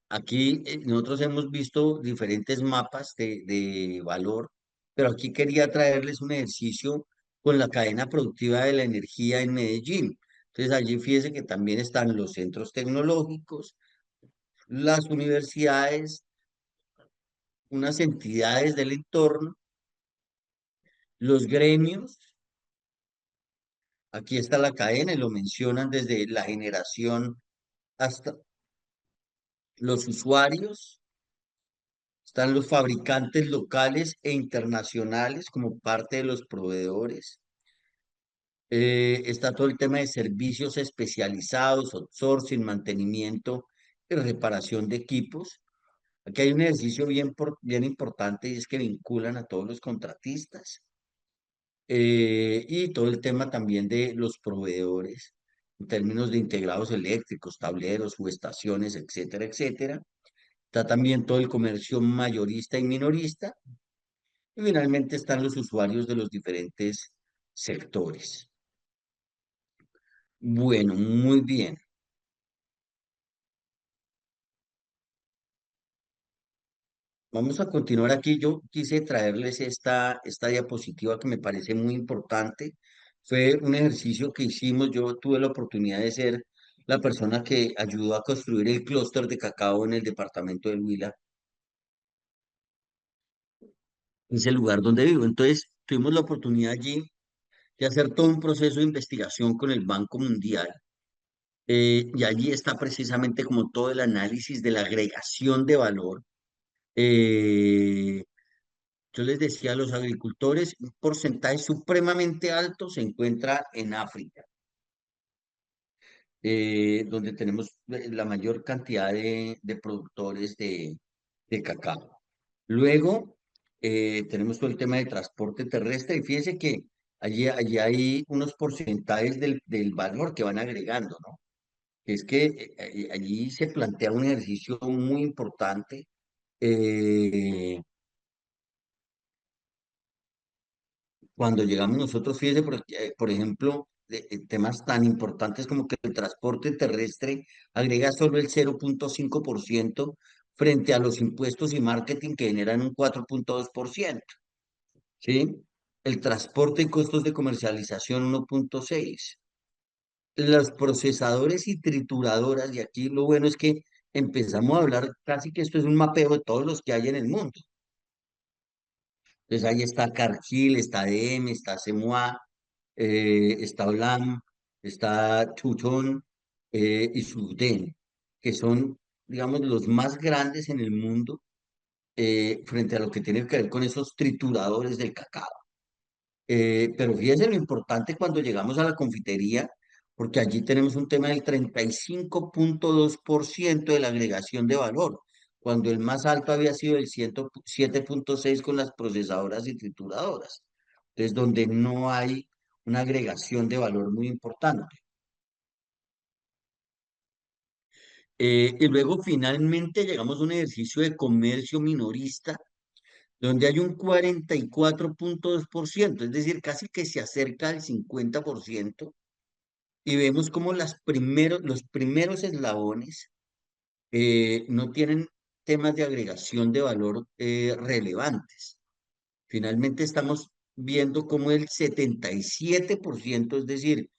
Aquí nosotros hemos visto diferentes mapas de valor, pero aquí quería traerles un ejercicio con la cadena productiva de la energía en Medellín. Entonces allí fíjense que también están los centros tecnológicos, las universidades, unas entidades del entorno, los gremios. Aquí está la cadena y lo mencionan desde la generación hasta los usuarios. Están los fabricantes locales e internacionales como parte de los proveedores. Está todo el tema de servicios especializados, outsourcing, mantenimiento y reparación de equipos. Aquí hay un ejercicio bien importante y es que vinculan a todos los contratistas. Y todo el tema también de los proveedores en términos de integrados eléctricos, tableros, subestaciones, etcétera, etcétera. Está también todo el comercio mayorista y minorista. Y finalmente están los usuarios de los diferentes sectores. Bueno, muy bien. Vamos a continuar aquí. Yo quise traerles esta diapositiva que me parece muy importante. Fue un ejercicio que hicimos. Yo tuve la oportunidad de ser la persona que ayudó a construir el clúster de cacao en el departamento del Huila. Es el lugar donde vivo. Entonces, tuvimos la oportunidad allí de hacer todo un proceso de investigación con el Banco Mundial. Y allí está precisamente como todo el análisis de la agregación de valor. Eh, yo les decía a los agricultores, un porcentaje supremamente alto se encuentra en África, donde tenemos la mayor cantidad de productores de cacao. Luego, tenemos todo el tema de transporte terrestre y fíjense que allí hay unos porcentajes del valor que van agregando, ¿no? Es que allí se plantea un ejercicio muy importante. eh, Cuando llegamos nosotros, fíjese, por ejemplo, temas tan importantes como que el transporte terrestre agrega solo el 0,5% frente a los impuestos y marketing que generan un 4,2%, ¿sí? El transporte y costos de comercialización 1,6%. Los procesadores y trituradoras, y aquí lo bueno es que empezamos a hablar casi que esto es un mapeo de todos los que hay en el mundo. Entonces ahí está Cargill, está DM, está Semoa, está Olam, está Tutón y Suden, que son, digamos, los más grandes en el mundo frente a lo que tiene que ver con esos trituradores del cacao. Pero fíjense lo importante cuando llegamos a la confitería, porque allí tenemos un tema del 35,2% de la agregación de valor, cuando el más alto había sido el 107,6% con las procesadoras y trituradoras. Entonces, donde no hay una agregación de valor muy importante. Y luego finalmente llegamos a un ejercicio de comercio minorista donde hay un 44,2%, es decir, casi que se acerca al 50%, y vemos como los primeros eslabones no tienen temas de agregación de valor relevantes. Finalmente estamos viendo como el 77%, es decir,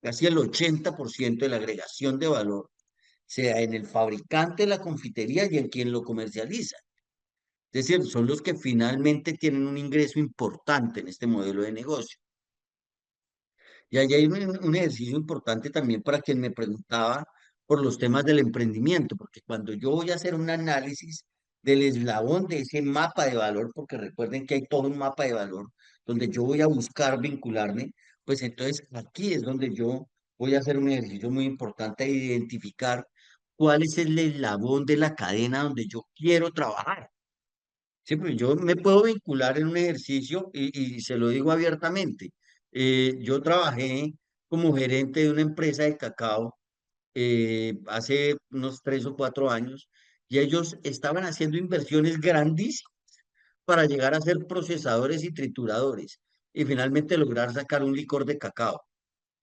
casi el 80% de la agregación de valor, sea en el fabricante de la confitería y en quien lo comercializa. Es decir, son los que finalmente tienen un ingreso importante en este modelo de negocio. Y ahí hay un ejercicio importante también para quien me preguntaba por los temas del emprendimiento, porque cuando yo voy a hacer un análisis del eslabón de ese mapa de valor, porque recuerden que hay todo un mapa de valor donde yo voy a buscar vincularme, pues entonces aquí es donde yo voy a hacer un ejercicio muy importante de identificar cuál es el eslabón de la cadena donde yo quiero trabajar. Sí, pues yo me puedo vincular en un ejercicio y se lo digo abiertamente. Yo trabajé como gerente de una empresa de cacao hace unos 3 o 4 años y ellos estaban haciendo inversiones grandísimas para llegar a ser procesadores y trituradores y finalmente lograr sacar un licor de cacao.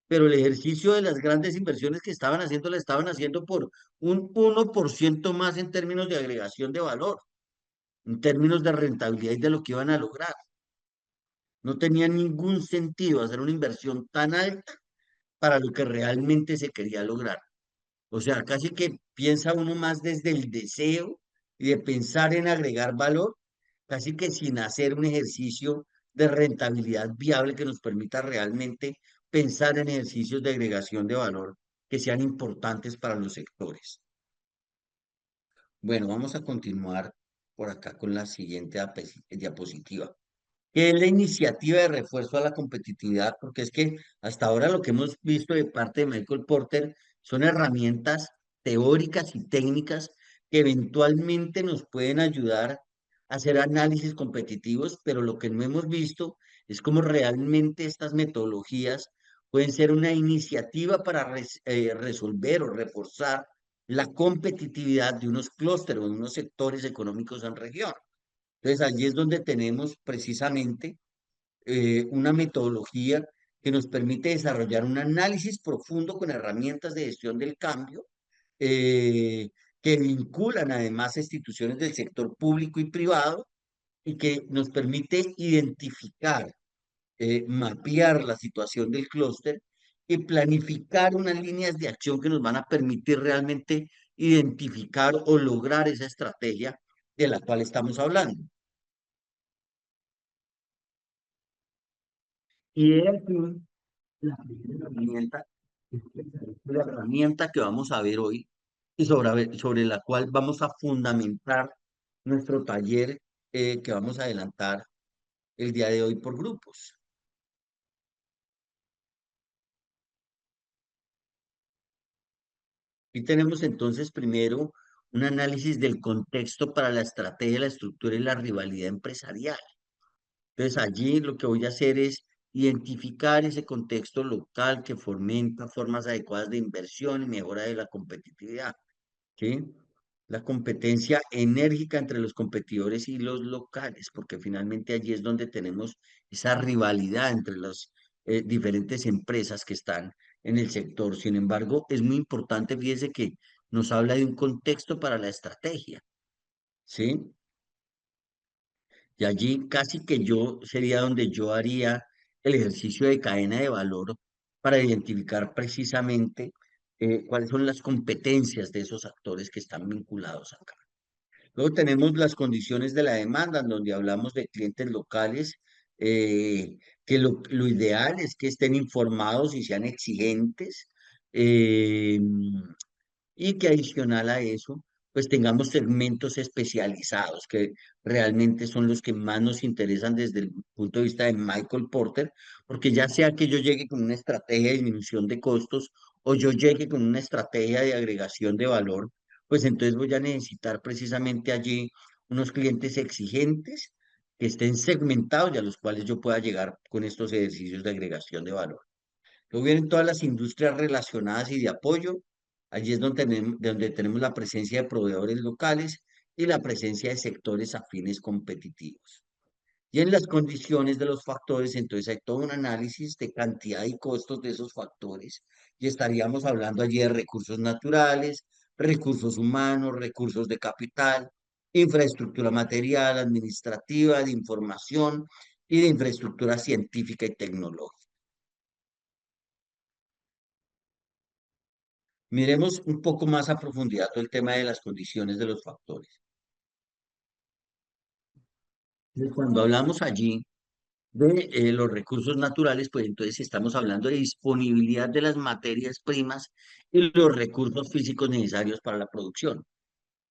Pero el ejercicio de las grandes inversiones que estaban haciendo, la estaban haciendo por un 1% más en términos de agregación de valor, en términos de rentabilidad y de lo que iban a lograr. No tenía ningún sentido hacer una inversión tan alta para lo que realmente se quería lograr. O sea, casi que piensa uno más desde el deseo y de pensar en agregar valor, casi que sin hacer un ejercicio de rentabilidad viable que nos permita realmente pensar en ejercicios de agregación de valor que sean importantes para los sectores. Bueno, vamos a continuar por acá con la siguiente diapositiva, que es la iniciativa de refuerzo a la competitividad, porque es que hasta ahora lo que hemos visto de parte de Michael Porter son herramientas teóricas y técnicas que eventualmente nos pueden ayudar a hacer análisis competitivos, pero lo que no hemos visto es cómo realmente estas metodologías pueden ser una iniciativa para resolver o reforzar la competitividad de unos clústeres o de unos sectores económicos en región. Entonces, allí es donde tenemos precisamente una metodología que nos permite desarrollar un análisis profundo con herramientas de gestión del cambio, eh, que vinculan además a instituciones del sector público y privado y que nos permite identificar, mapear la situación del clúster y planificar unas líneas de acción que nos van a permitir realmente identificar o lograr esa estrategia de la cual estamos hablando. Y he aquí la primera herramienta, la herramienta que vamos a ver hoy y sobre la cual vamos a fundamentar nuestro taller, que vamos a adelantar el día de hoy por grupos. Y tenemos entonces primero un análisis del contexto para la estrategia, la estructura y la rivalidad empresarial. Entonces allí lo que voy a hacer es identificar ese contexto local que fomenta formas adecuadas de inversión y mejora de la competitividad. ¿Sí? La competencia enérgica entre los competidores y los locales, porque finalmente allí es donde tenemos esa rivalidad entre las diferentes empresas que están en el sector. Sin embargo, es muy importante, fíjese que nos habla de un contexto para la estrategia, ¿sí? Y allí casi que yo sería donde yo haría el ejercicio de cadena de valor para identificar precisamente cuáles son las competencias de esos actores que están vinculados acá. Luego tenemos las condiciones de la demanda, en donde hablamos de clientes locales, que lo ideal es que estén informados y sean exigentes, eh, y que adicional a eso, pues tengamos segmentos especializados, que realmente son los que más nos interesan desde el punto de vista de Michael Porter, porque ya sea que yo llegue con una estrategia de disminución de costos o yo llegue con una estrategia de agregación de valor, pues entonces voy a necesitar precisamente allí unos clientes exigentes que estén segmentados y a los cuales yo pueda llegar con estos ejercicios de agregación de valor. Luego vienen todas las industrias relacionadas y de apoyo. Allí es donde tenemos la presencia de proveedores locales y la presencia de sectores afines competitivos. Y en las condiciones de los factores, entonces hay todo un análisis de cantidad y costos de esos factores. Y estaríamos hablando allí de recursos naturales, recursos humanos, recursos de capital, infraestructura material, administrativa, de información y de infraestructura científica y tecnológica. Miremos un poco más a profundidad todo el tema de las condiciones de los factores. Cuando hablamos allí de los recursos naturales, pues entonces estamos hablando de disponibilidad de las materias primas y los recursos físicos necesarios para la producción.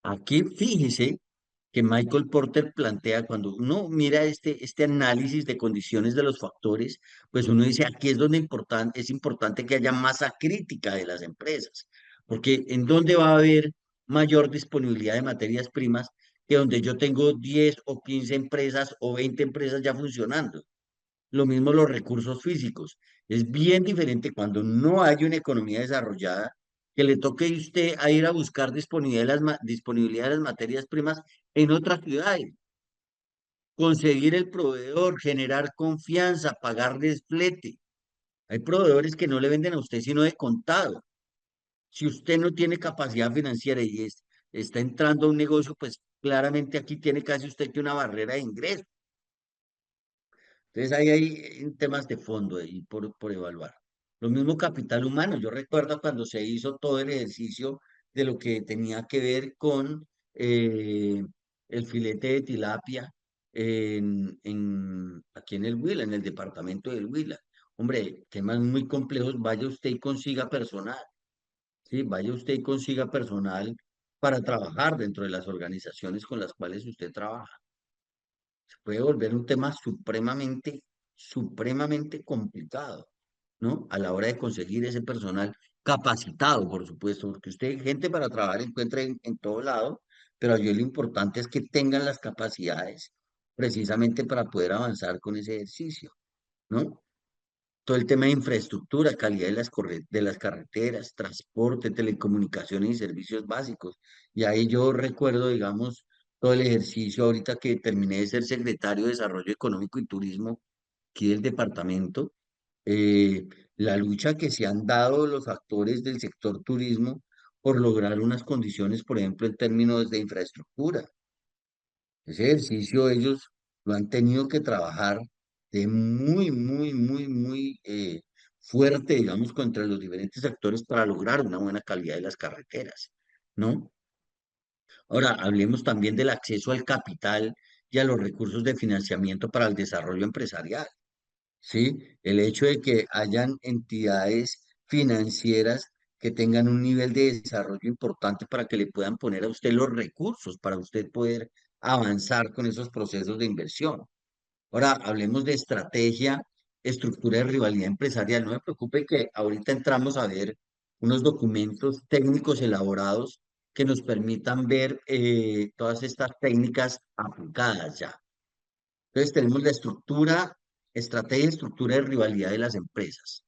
Aquí fíjese que Michael Porter plantea, cuando uno mira este análisis de condiciones de los factores, pues uno dice, aquí es donde es importante que haya masa crítica de las empresas, porque en dónde va a haber mayor disponibilidad de materias primas que donde yo tengo 10 o 15 empresas o 20 empresas ya funcionando. Lo mismo los recursos físicos. Es bien diferente cuando no hay una economía desarrollada, que le toque a usted a ir a buscar disponibilidad de las materias primas en otras ciudades, conseguir el proveedor, generar confianza, pagarles flete. Hay proveedores que no le venden a usted sino de contado. Si usted no tiene capacidad financiera y está entrando a un negocio, pues claramente aquí tiene casi usted que una barrera de ingreso. Entonces ahí hay temas de fondo ahí por evaluar. Lo mismo capital humano. Yo recuerdo cuando se hizo todo el ejercicio de lo que tenía que ver con el filete de tilapia aquí en el Huila, en el departamento del Huila. Hombre, temas muy complejos. Vaya usted y consiga personal, ¿sí? Vaya usted y consiga personal para trabajar dentro de las organizaciones con las cuales usted trabaja. Se puede volver un tema supremamente complicado, ¿no? A la hora de conseguir ese personal capacitado, por supuesto, porque usted gente para trabajar encuentra en todo lado, pero allí lo importante es que tengan las capacidades precisamente para poder avanzar con ese ejercicio, ¿no? Todo el tema de infraestructura, calidad de las carreteras, transporte, telecomunicaciones y servicios básicos. Y ahí yo recuerdo, digamos, todo el ejercicio ahorita que terminé de ser secretario de Desarrollo Económico y Turismo aquí del departamento, eh, la lucha que se han dado los actores del sector turismo por lograr unas condiciones, por ejemplo, en términos de infraestructura. Ese ejercicio ellos lo han tenido que trabajar de muy fuerte, digamos, contra los diferentes actores para lograr una buena calidad de las carreteras, ¿no? Ahora, hablemos también del acceso al capital y a los recursos de financiamiento para el desarrollo empresarial, ¿sí? El hecho de que hayan entidades financieras que tengan un nivel de desarrollo importante para que le puedan poner a usted los recursos para usted poder avanzar con esos procesos de inversión. Ahora, hablemos de estrategia, estructura de rivalidad empresarial. No me preocupe que ahorita entramos a ver unos documentos técnicos elaborados que nos permitan ver todas estas técnicas aplicadas ya. Entonces tenemos la estructura, estrategia y estructura de rivalidad de las empresas.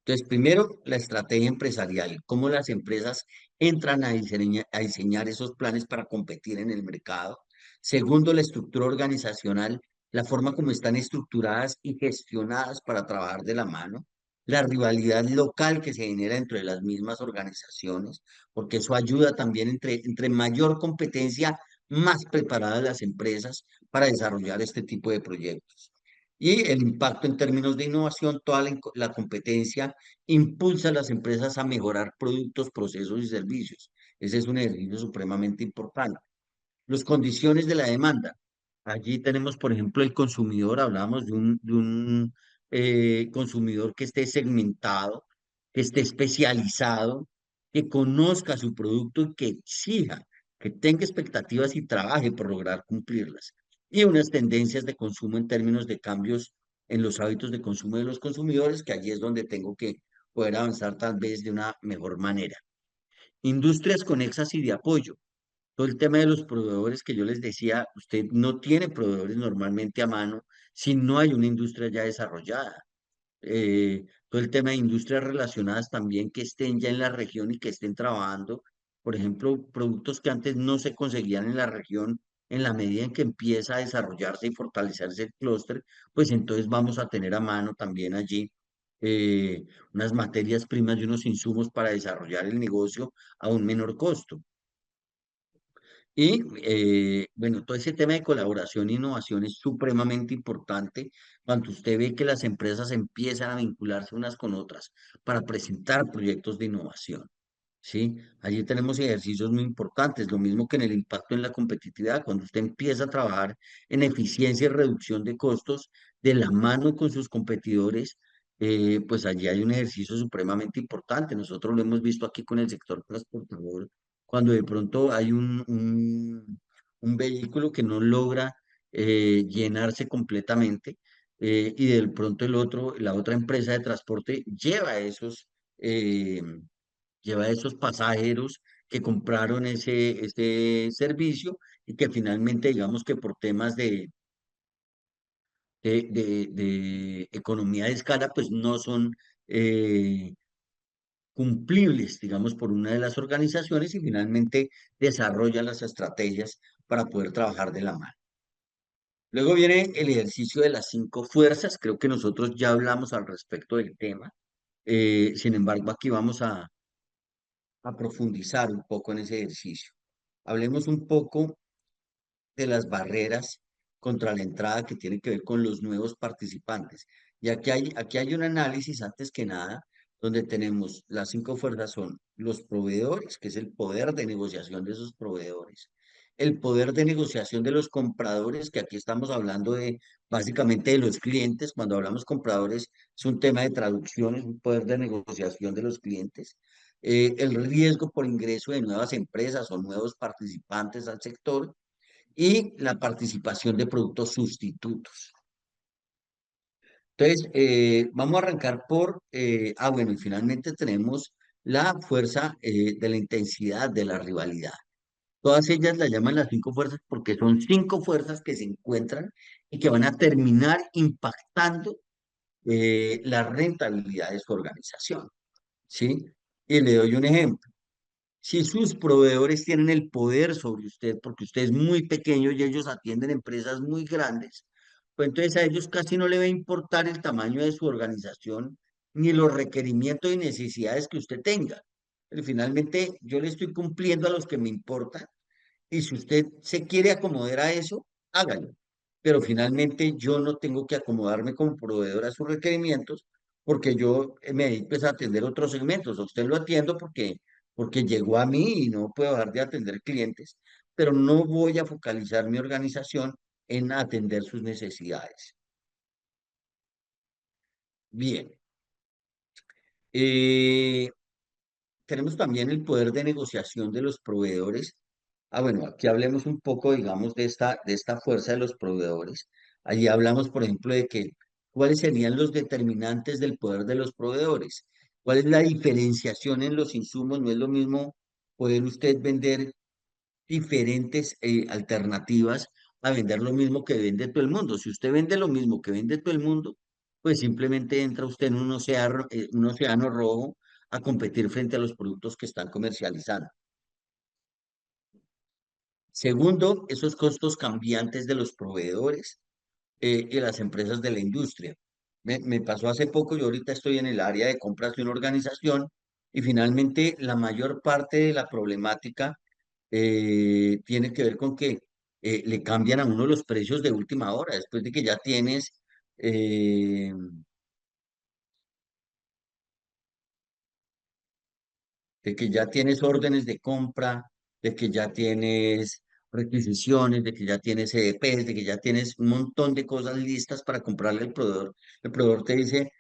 Entonces, primero, la estrategia empresarial, cómo las empresas entran a diseñar esos planes para competir en el mercado. Segundo, la estructura organizacional, la forma como están estructuradas y gestionadas para trabajar de la mano. La rivalidad local que se genera dentro de las mismas organizaciones, porque eso ayuda también entre mayor competencia, más preparadas las empresas para desarrollar este tipo de proyectos. Y el impacto en términos de innovación, toda la competencia impulsa a las empresas a mejorar productos, procesos y servicios. Ese es un ejercicio supremamente importante. Las condiciones de la demanda. Allí tenemos, por ejemplo, el consumidor, hablamos de un consumidor que esté segmentado, que esté especializado, que conozca su producto y que exija, que tenga expectativas y trabaje por lograr cumplirlas. Y unas tendencias de consumo en términos de cambios en los hábitos de consumo de los consumidores, que allí es donde tengo que poder avanzar tal vez de una mejor manera. Industrias conexas y de apoyo. Todo el tema de los proveedores que yo les decía, usted no tiene proveedores normalmente a mano si no hay una industria ya desarrollada. Todo el tema de industrias relacionadas también que estén ya en la región y que estén trabajando. Por ejemplo, productos que antes no se conseguían en la región, en la medida en que empieza a desarrollarse y fortalecerse el clúster, pues entonces vamos a tener a mano también allí eh, unas materias primas y unos insumos para desarrollar el negocio a un menor costo. Y bueno, todo ese tema de colaboración e innovación es supremamente importante cuando usted ve que las empresas empiezan a vincularse unas con otras para presentar proyectos de innovación. ¿Sí? Allí tenemos ejercicios muy importantes, lo mismo que en el impacto en la competitividad, cuando usted empieza a trabajar en eficiencia y reducción de costos de la mano con sus competidores, pues allí hay un ejercicio supremamente importante. Nosotros lo hemos visto aquí con el sector transportador, cuando de pronto hay un vehículo que no logra llenarse completamente y de pronto la otra empresa de transporte lleva a esos pasajeros que compraron ese servicio y que finalmente, digamos que por temas de economía de escala, pues no son eh, cumplibles, digamos, por una de las organizaciones y finalmente desarrollan las estrategias para poder trabajar de la mano. Luego viene el ejercicio de las 5 fuerzas. Creo que nosotros ya hablamos al respecto del tema. Sin embargo, aquí vamos a profundizar un poco en ese ejercicio. Hablemos un poco de las barreras contra la entrada que tienen que ver con los nuevos participantes. Y aquí hay un análisis antes que nada, donde tenemos las 5 fuerzas son los proveedores, que es el poder de negociación de esos proveedores, el poder de negociación de los compradores, que aquí estamos hablando de básicamente de los clientes. Cuando hablamos compradores es un tema de traducción, es un poder de negociación de los clientes. El riesgo por ingreso de nuevas empresas o nuevos participantes al sector y la participación de productos sustitutos. Entonces, vamos a arrancar bueno, y finalmente tenemos la fuerza de la intensidad de la rivalidad. Todas ellas la llaman las 5 fuerzas porque son 5 fuerzas que se encuentran y que van a terminar impactando la rentabilidad de su organización, ¿sí? Y le doy un ejemplo. Si sus proveedores tienen el poder sobre usted, porque usted es muy pequeño y ellos atienden empresas muy grandes, pues entonces a ellos casi no le va a importar el tamaño de su organización ni los requerimientos y necesidades que usted tenga. Pero finalmente yo le estoy cumpliendo a los que me importan y si usted se quiere acomodar a eso, hágalo. Pero finalmente yo no tengo que acomodarme como proveedor a sus requerimientos porque yo me dedico es a atender otros segmentos. A usted lo atiendo porque llegó a mí y no puedo dejar de atender clientes, pero no voy a focalizar mi organización en atender sus necesidades. Bien. Eh, Tenemos también el poder de negociación de los proveedores. Bueno, aquí hablemos un poco, digamos, de esta fuerza de los proveedores. Allí hablamos, por ejemplo, de que cuáles serían los determinantes del poder de los proveedores. ¿Cuál es la diferenciación en los insumos? No es lo mismo poder usted vender diferentes alternativas a vender lo mismo que vende todo el mundo. Si usted vende lo mismo que vende todo el mundo, pues simplemente entra usted en un océano rojo a competir frente a los productos que están comercializando. Segundo, esos costos cambiantes de los proveedores y las empresas de la industria. Me pasó hace poco, yo ahorita estoy en el área de compras de una organización y finalmente la mayor parte de la problemática tiene que ver con que le cambian a uno los precios de última hora, después eh, de que ya tienes órdenes de compra, de que ya tienes requisiciones, de que ya tienes EDPs, de que ya tienes un montón de cosas listas para comprarle al proveedor. El proveedor te dice,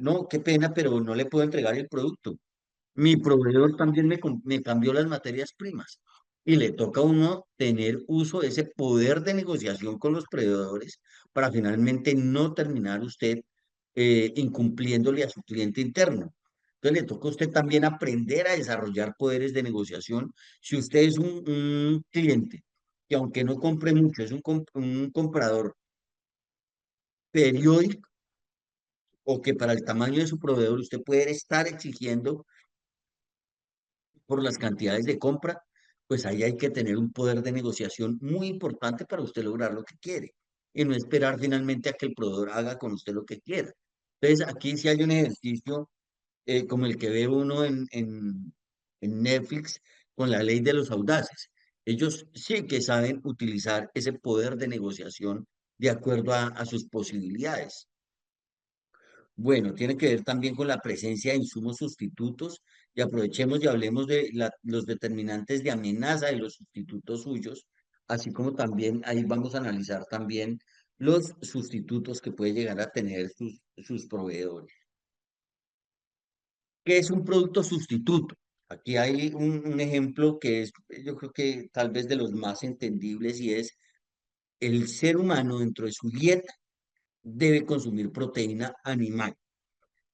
no, qué pena, pero no le puedo entregar el producto. Mi proveedor también me cambió las materias primas y le toca a uno tener uso de ese poder de negociación con los proveedores para finalmente no terminar usted incumpliéndole a su cliente interno. Entonces le toca a usted también aprender a desarrollar poderes de negociación. Si usted es un cliente que aunque no compre mucho, es un comprador periódico o que para el tamaño de su proveedor usted puede estar exigiendo por las cantidades de compra, pues ahí hay que tener un poder de negociación muy importante para usted lograr lo que quiere y no esperar finalmente a que el proveedor haga con usted lo que quiera. Entonces, aquí sí hay un ejercicio como el que ve uno en Netflix con la ley de los audaces. Ellos sí que saben utilizar ese poder de negociación de acuerdo a sus posibilidades. Bueno, tiene que ver también con la presencia de insumos sustitutos y aprovechemos y hablemos de los determinantes de amenaza de los sustitutos suyos, así como también ahí vamos a analizar también los sustitutos que puede llegar a tener sus proveedores. ¿Qué es un producto sustituto? Aquí hay un ejemplo que es, yo creo que tal vez de los más entendibles y es el ser humano dentro de su dieta debe consumir proteína animal.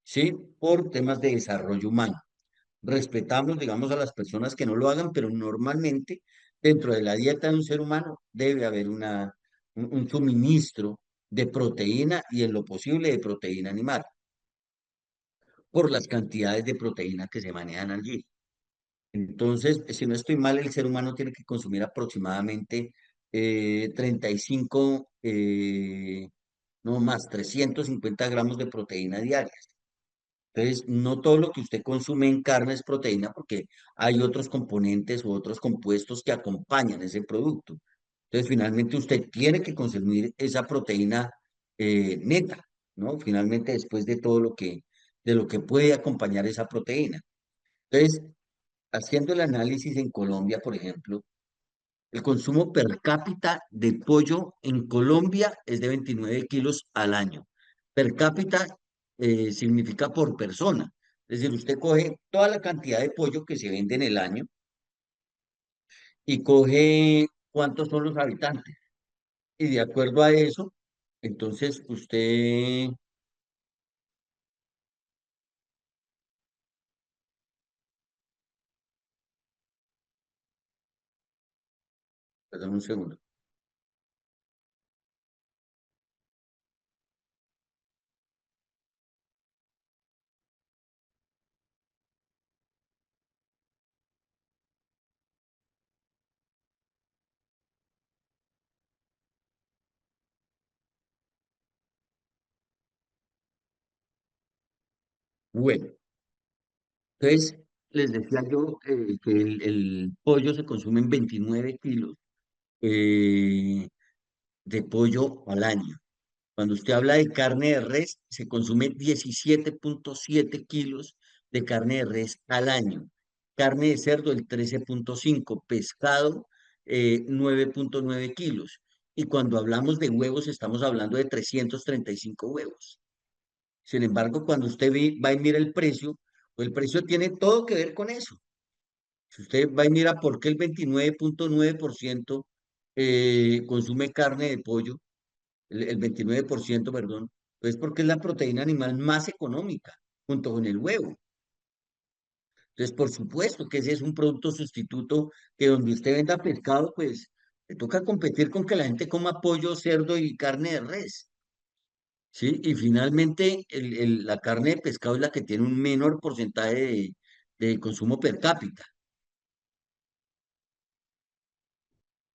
¿Sí? Por temas de desarrollo humano. Respetamos, digamos, a las personas que no lo hagan, pero normalmente dentro de la dieta de un ser humano debe haber un suministro de proteína y en lo posible de proteína animal, por las cantidades de proteína que se manejan allí. Entonces, si no estoy mal, el ser humano tiene que consumir aproximadamente 35, no más, 350 gramos de proteína diaria. Entonces, no todo lo que usted consume en carne es proteína porque hay otros componentes u otros compuestos que acompañan ese producto. Entonces, finalmente usted tiene que consumir esa proteína neta, ¿no? Finalmente, después de todo de lo que puede acompañar esa proteína. Entonces, haciendo el análisis en Colombia, por ejemplo, el consumo per cápita de pollo en Colombia es de 29 kilos al año. Per cápita significa por persona. Es decir, usted coge toda la cantidad de pollo que se vende en el año y coge cuántos son los habitantes. Y de acuerdo a eso, entonces usted, perdón un segundo. Bueno, entonces les decía yo que el pollo se consume en 29 kilos eh, de pollo al año. Cuando usted habla de carne de res, se consume 17,7 kilos de carne de res al año. Carne de cerdo, el 13,5. Pescado, 9,9 kilos. Y cuando hablamos de huevos, estamos hablando de 335 huevos. Sin embargo, cuando usted va y mira el precio, pues el precio tiene todo que ver con eso. Si usted va y mira por qué el 29,9% consume carne de pollo, el 29%, perdón, pues porque es la proteína animal más económica, junto con el huevo. Entonces, por supuesto que ese es un producto sustituto que donde usted venda pescado, pues le toca competir con que la gente coma pollo, cerdo y carne de res. ¿Sí? Y finalmente, la carne de pescado es la que tiene un menor porcentaje de consumo per cápita.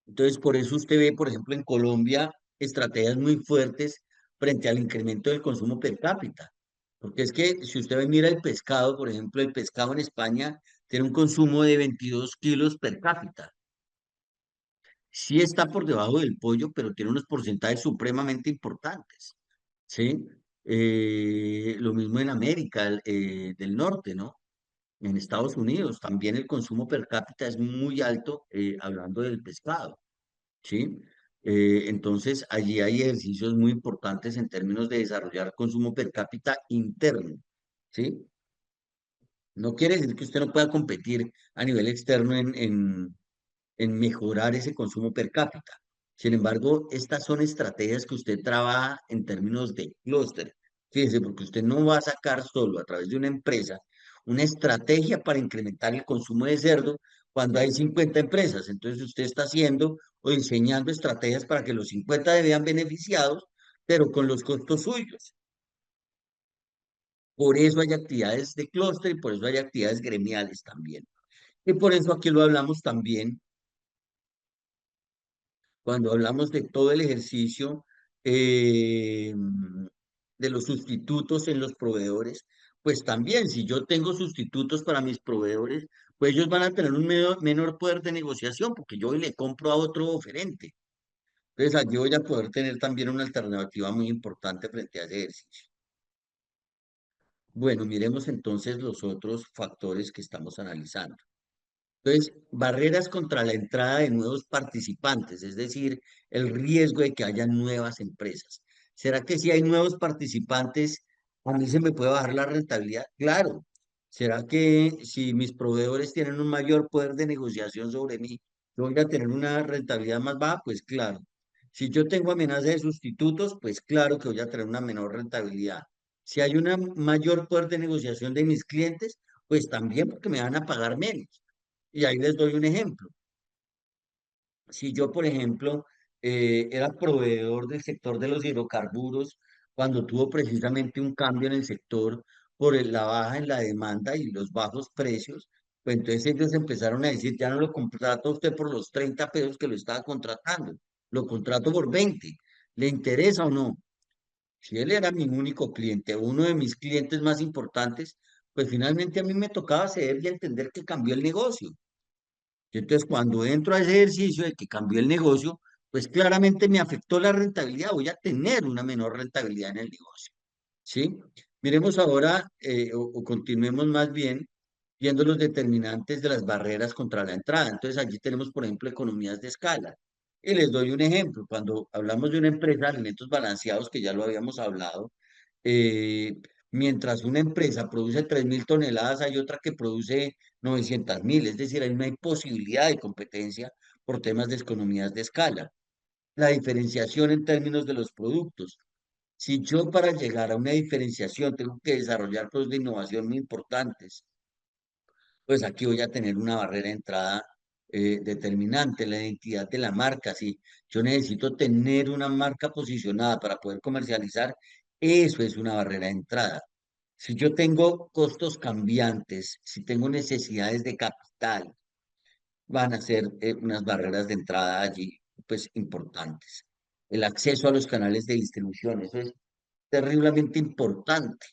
Entonces, por eso usted ve, por ejemplo, en Colombia, estrategias muy fuertes frente al incremento del consumo per cápita. Porque es que si usted mira el pescado, por ejemplo, el pescado en España tiene un consumo de 22 kilos per cápita. Sí está por debajo del pollo, pero tiene unos porcentajes supremamente importantes. ¿Sí? Lo mismo en América del Norte, ¿no? En Estados Unidos también el consumo per cápita es muy alto, hablando del pescado. ¿Sí? Entonces, allí hay ejercicios muy importantes en términos de desarrollar consumo per cápita interno, ¿sí? No quiere decir que usted no pueda competir a nivel externo en mejorar ese consumo per cápita. Sin embargo, estas son estrategias que usted trabaja en términos de clúster. Fíjese, porque usted no va a sacar solo a través de una empresa una estrategia para incrementar el consumo de cerdo cuando hay 50 empresas. Entonces usted está haciendo o diseñando estrategias para que los 50 se vean beneficiados, pero con los costos suyos. Por eso hay actividades de clúster y por eso hay actividades gremiales también. Y por eso aquí lo hablamos también cuando hablamos de todo el ejercicio eh, de los sustitutos en los proveedores, pues también si yo tengo sustitutos para mis proveedores, pues ellos van a tener un menor poder de negociación porque yo le compro a otro oferente. Entonces allí voy a poder tener también una alternativa muy importante frente a ese ejercicio. Bueno, miremos entonces los otros factores que estamos analizando. Entonces, barreras contra la entrada de nuevos participantes, es decir, el riesgo de que haya nuevas empresas. ¿Será que si hay nuevos participantes, a mí se me puede bajar la rentabilidad? Claro. ¿Será que si mis proveedores tienen un mayor poder de negociación sobre mí, yo voy a tener una rentabilidad más baja? Pues claro. Si yo tengo amenaza de sustitutos, pues claro que voy a tener una menor rentabilidad. Si hay un mayor poder de negociación de mis clientes, pues también porque me van a pagar menos. Y ahí les doy un ejemplo. Si yo, por ejemplo, era proveedor del sector de los hidrocarburos, cuando tuvo precisamente un cambio en el sector por la baja en la demanda y los bajos precios, pues entonces ellos empezaron a decir, ya no lo contrato a usted por los 30 pesos que lo estaba contratando, lo contrato por 20. ¿Le interesa o no? Si él era mi único cliente, uno de mis clientes más importantes, pues finalmente a mí me tocaba ceder y entender que cambió el negocio. Y entonces, cuando entro a ese ejercicio de que cambió el negocio, pues claramente me afectó la rentabilidad, voy a tener una menor rentabilidad en el negocio, ¿sí? Miremos ahora, o continuemos más bien viendo los determinantes de las barreras contra la entrada. Entonces, allí tenemos, por ejemplo, economías de escala. Y les doy un ejemplo. Cuando hablamos de una empresa de alimentos balanceados, que ya lo habíamos hablado, eh, mientras una empresa produce 3.000 toneladas, hay otra que produce 900.000. Es decir, hay una posibilidad de competencia por temas de economías de escala. La diferenciación en términos de los productos. Si yo para llegar a una diferenciación tengo que desarrollar procesos de innovación muy importantes, pues aquí voy a tener una barrera de entrada determinante, la identidad de la marca. Si yo necesito tener una marca posicionada para poder comercializar, eso es una barrera de entrada. Si yo tengo costos cambiantes, si tengo necesidades de capital, van a ser unas barreras de entrada allí, pues importantes. El acceso a los canales de distribución, eso es terriblemente importante.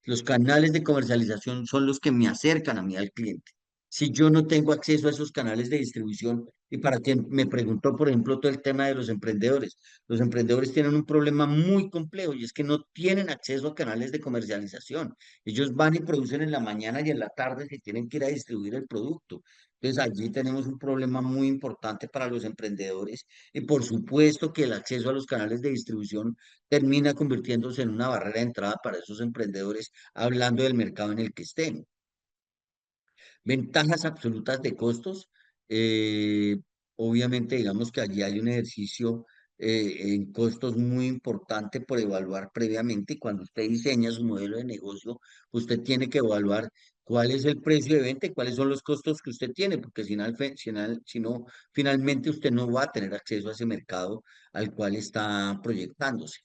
Los canales de comercialización son los que me acercan a mí al cliente. Si yo no tengo acceso a esos canales de distribución, y para quien me preguntó, por ejemplo, todo el tema de los emprendedores tienen un problema muy complejo y es que no tienen acceso a canales de comercialización. Ellos van y producen en la mañana y en la tarde si tienen que ir a distribuir el producto. Entonces allí tenemos un problema muy importante para los emprendedores y por supuesto que el acceso a los canales de distribución termina convirtiéndose en una barrera de entrada para esos emprendedores, hablando del mercado en el que estén. Ventajas absolutas de costos. eh, Obviamente, digamos que allí hay un ejercicio en costos muy importante por evaluar previamente. Y cuando usted diseña su modelo de negocio, usted tiene que evaluar cuál es el precio de venta y cuáles son los costos que usted tiene, porque si no, finalmente usted no va a tener acceso a ese mercado al cual está proyectándose.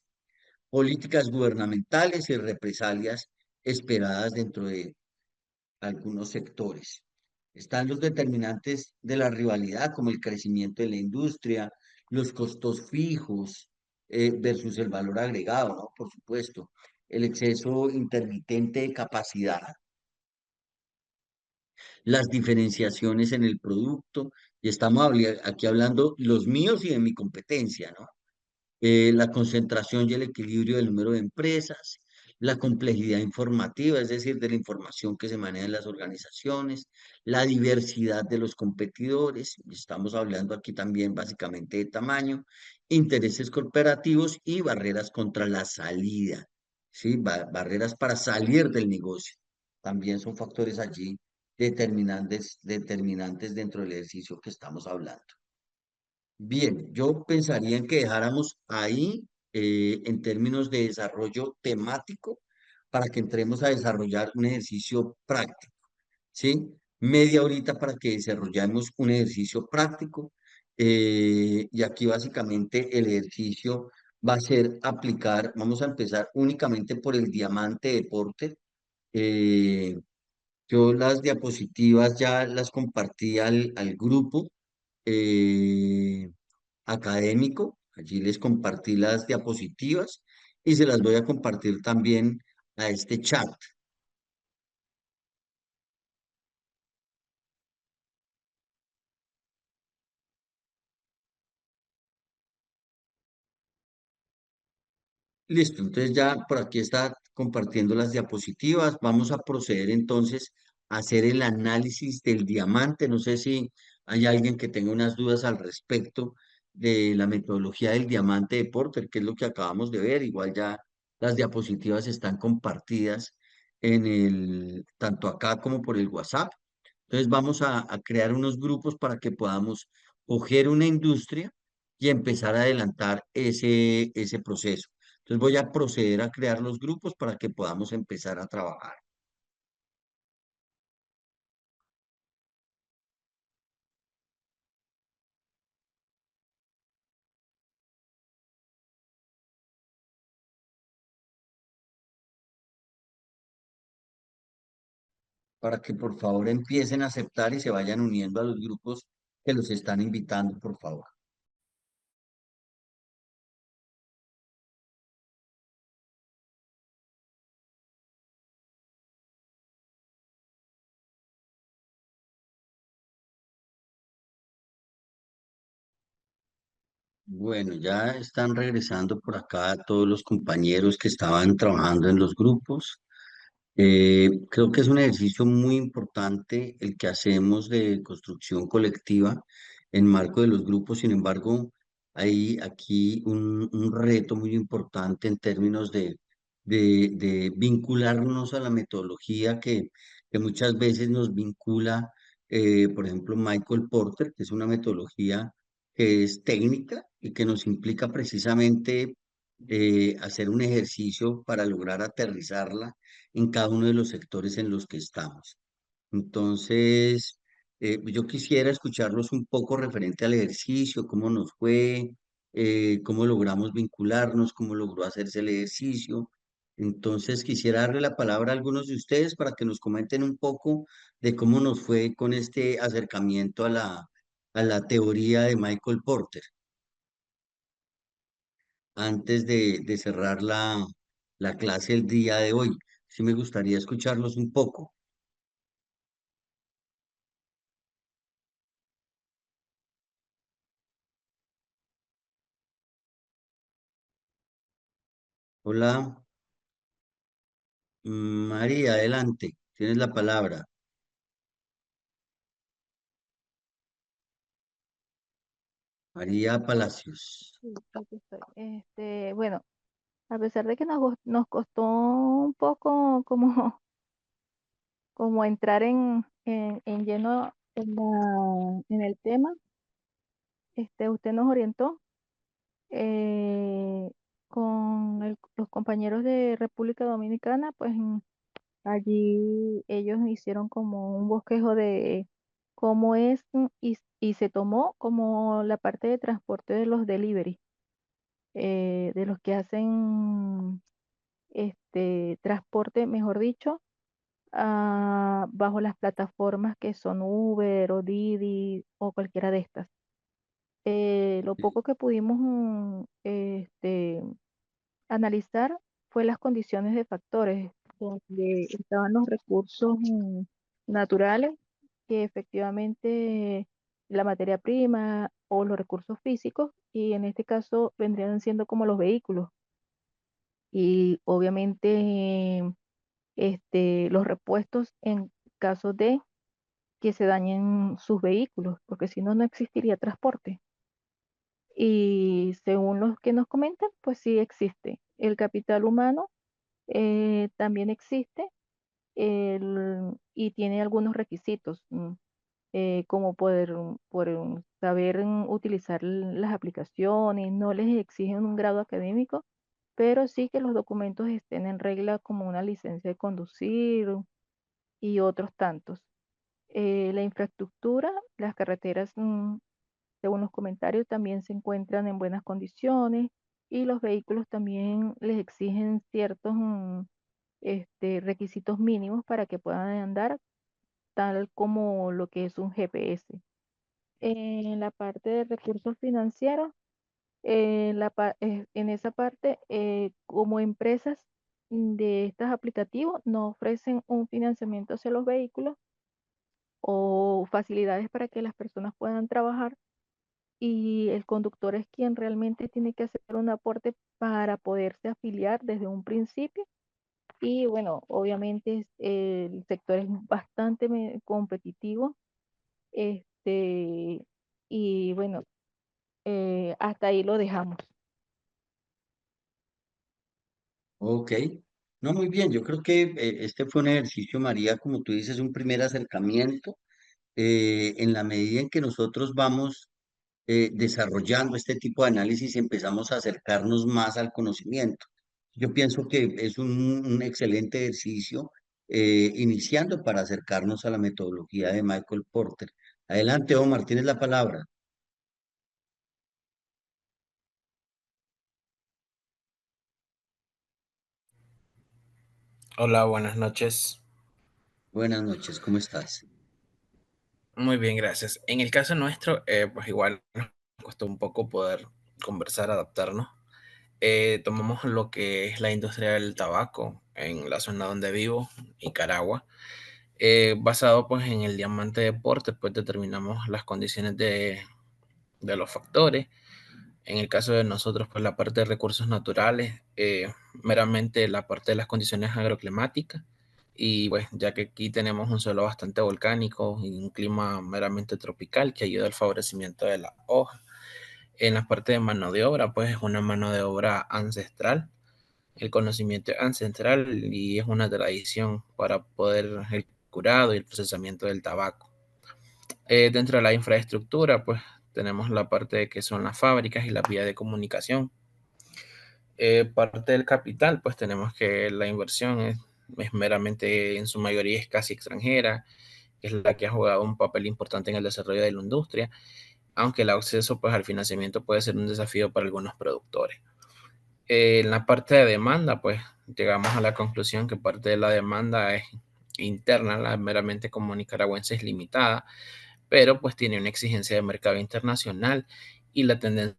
Políticas gubernamentales y represalias esperadas dentro de algunos sectores. Están los determinantes de la rivalidad, como el crecimiento de la industria, los costos fijos versus el valor agregado, ¿no? Por supuesto, el exceso intermitente de capacidad, las diferenciaciones en el producto, y estamos aquí hablando los míos y de mi competencia, ¿no? La concentración y el equilibrio del número de empresas, la complejidad informativa, es decir, de la información que se maneja en las organizaciones, la diversidad de los competidores, estamos hablando aquí también básicamente de tamaño, intereses corporativos y barreras contra la salida, ¿sí? Barreras para salir del negocio. También son factores allí determinantes dentro del ejercicio que estamos hablando. Bien, yo pensaría en que dejáramos ahí en términos de desarrollo temático para que entremos a desarrollar un ejercicio práctico, ¿sí? Media horita para que desarrollemos un ejercicio práctico y aquí básicamente el ejercicio va a ser aplicar, vamos a empezar únicamente por el diamante de Porter. eh, yo las diapositivas ya las compartí al grupo. eh, académico. Allí les compartí las diapositivas y se las voy a compartir también a este chat. Listo, entonces ya por aquí está compartiendo las diapositivas. Vamos a proceder entonces a hacer el análisis del diamante. No sé si hay alguien que tenga unas dudas al respecto de la metodología del diamante de Porter, que es lo que acabamos de ver. Igual ya las diapositivas están compartidas tanto acá como por el WhatsApp. Entonces vamos a crear unos grupos para que podamos coger una industria y empezar a adelantar ese proceso. Entonces voy a proceder a crear los grupos para que podamos empezar a trabajar. Para que por favor empiecen a aceptar y se vayan uniendo a los grupos que los están invitando, por favor. Bueno, ya están regresando por acá todos los compañeros que estaban trabajando en los grupos. Creo que es un ejercicio muy importante el que hacemos de construcción colectiva en marco de los grupos. Sin embargo, hay aquí un reto muy importante en términos de vincularnos a la metodología que muchas veces nos vincula, por ejemplo, Michael Porter, que es una metodología que es técnica y que nos implica precisamente hacer un ejercicio para lograr aterrizarla en cada uno de los sectores en los que estamos. Entonces, yo quisiera escucharlos un poco referente al ejercicio, cómo nos fue, cómo logramos vincularnos, cómo logró hacerse el ejercicio. Entonces, quisiera darle la palabra a algunos de ustedes para que nos comenten un poco de cómo nos fue con este acercamiento a la teoría de Michael Porter, antes de cerrar la clase el día de hoy. Sí me gustaría escucharlos un poco. Hola, María, adelante, tienes la palabra. María Palacios. Sí, aquí estoy. Bueno, a pesar de que nos costó un poco como, como entrar en lleno en el tema, usted nos orientó eh, con los compañeros de República Dominicana, pues allí ellos hicieron como un bosquejo de cómo es y se tomó como la parte de transporte de los delivery, de los que hacen transporte, mejor dicho, bajo las plataformas que son Uber o Didi o cualquiera de estas. Lo poco que pudimos analizar fue las condiciones de factores, donde estaban los recursos naturales, que efectivamente la materia prima o los recursos físicos, y en este caso vendrían siendo como los vehículos. Y obviamente los repuestos en caso de que se dañen sus vehículos, porque si no, no existiría transporte. Y según los que nos comentan, pues sí existe. El capital humano también existe y tiene algunos requisitos, como poder saber utilizar las aplicaciones, no les exigen un grado académico, pero sí que los documentos estén en regla como una licencia de conducir y otros tantos. La infraestructura, las carreteras, según los comentarios, también se encuentran en buenas condiciones y los vehículos también les exigen ciertos requisitos mínimos para que puedan andar, tal como lo que es un GPS. En la parte de recursos financieros, en esa parte, como empresas de estos aplicativos, no ofrecen un financiamiento hacia los vehículos o facilidades para que las personas puedan trabajar, y el conductor es quien realmente tiene que hacer un aporte para poderse afiliar desde un principio. Y bueno, obviamente el sector es bastante competitivo, este, y bueno, hasta ahí lo dejamos. Ok, no, muy bien, yo creo que este fue un ejercicio, María, como tú dices, un primer acercamiento en la medida en que nosotros vamos desarrollando este tipo de análisis y empezamos a acercarnos más al conocimiento. Yo pienso que es un excelente ejercicio iniciando para acercarnos a la metodología de Michael Porter. Adelante, Omar, tienes la palabra. Hola, buenas noches. Buenas noches, ¿cómo estás? Muy bien, gracias. En el caso nuestro, pues igual nos costó un poco poder conversar, adaptarnos. Tomamos lo que es la industria del tabaco en la zona donde vivo, Nicaragua. Basado pues en el diamante de Porter, pues determinamos las condiciones de los factores. En el caso de nosotros, pues la parte de recursos naturales, meramente la parte de las condiciones agroclimáticas. Y pues ya que aquí tenemos un suelo bastante volcánico y un clima meramente tropical que ayuda al favorecimiento de la hoja. En la parte de mano de obra, pues es una mano de obra ancestral. El conocimiento es ancestral y es una tradición para poder el curado y el procesamiento del tabaco. Dentro de la infraestructura, pues tenemos la parte de que son las fábricas y las vías de comunicación. Parte del capital, pues tenemos que la inversión es meramente, en su mayoría es casi extranjera, que es la que ha jugado un papel importante en el desarrollo de la industria, aunque el acceso pues, al financiamiento puede ser un desafío para algunos productores. En la parte de demanda, pues llegamos a la conclusión que parte de la demanda es interna, la meramente como nicaragüense es limitada, pero pues tiene una exigencia de mercado internacional y la tendencia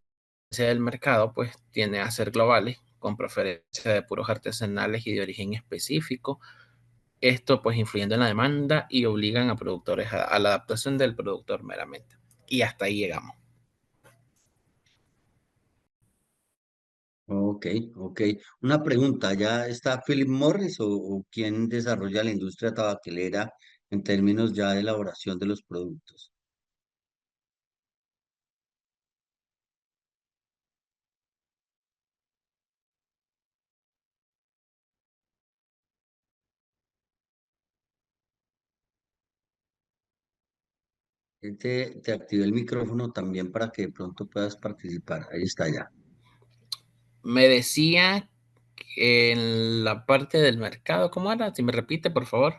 del mercado pues tiende a ser globales con preferencia de puros artesanales y de origen específico. Esto pues influyendo en la demanda y obligan a productores a la adaptación del productor meramente. Y hasta ahí llegamos. Ok, ok. Una pregunta, ¿ya está Philip Morris o quién desarrolla la industria tabacalera en términos ya de elaboración de los productos? Te activé el micrófono también para que de pronto puedas participar. Ahí está ya. Me decía que en la parte del mercado, ¿cómo era? Si me repite, por favor.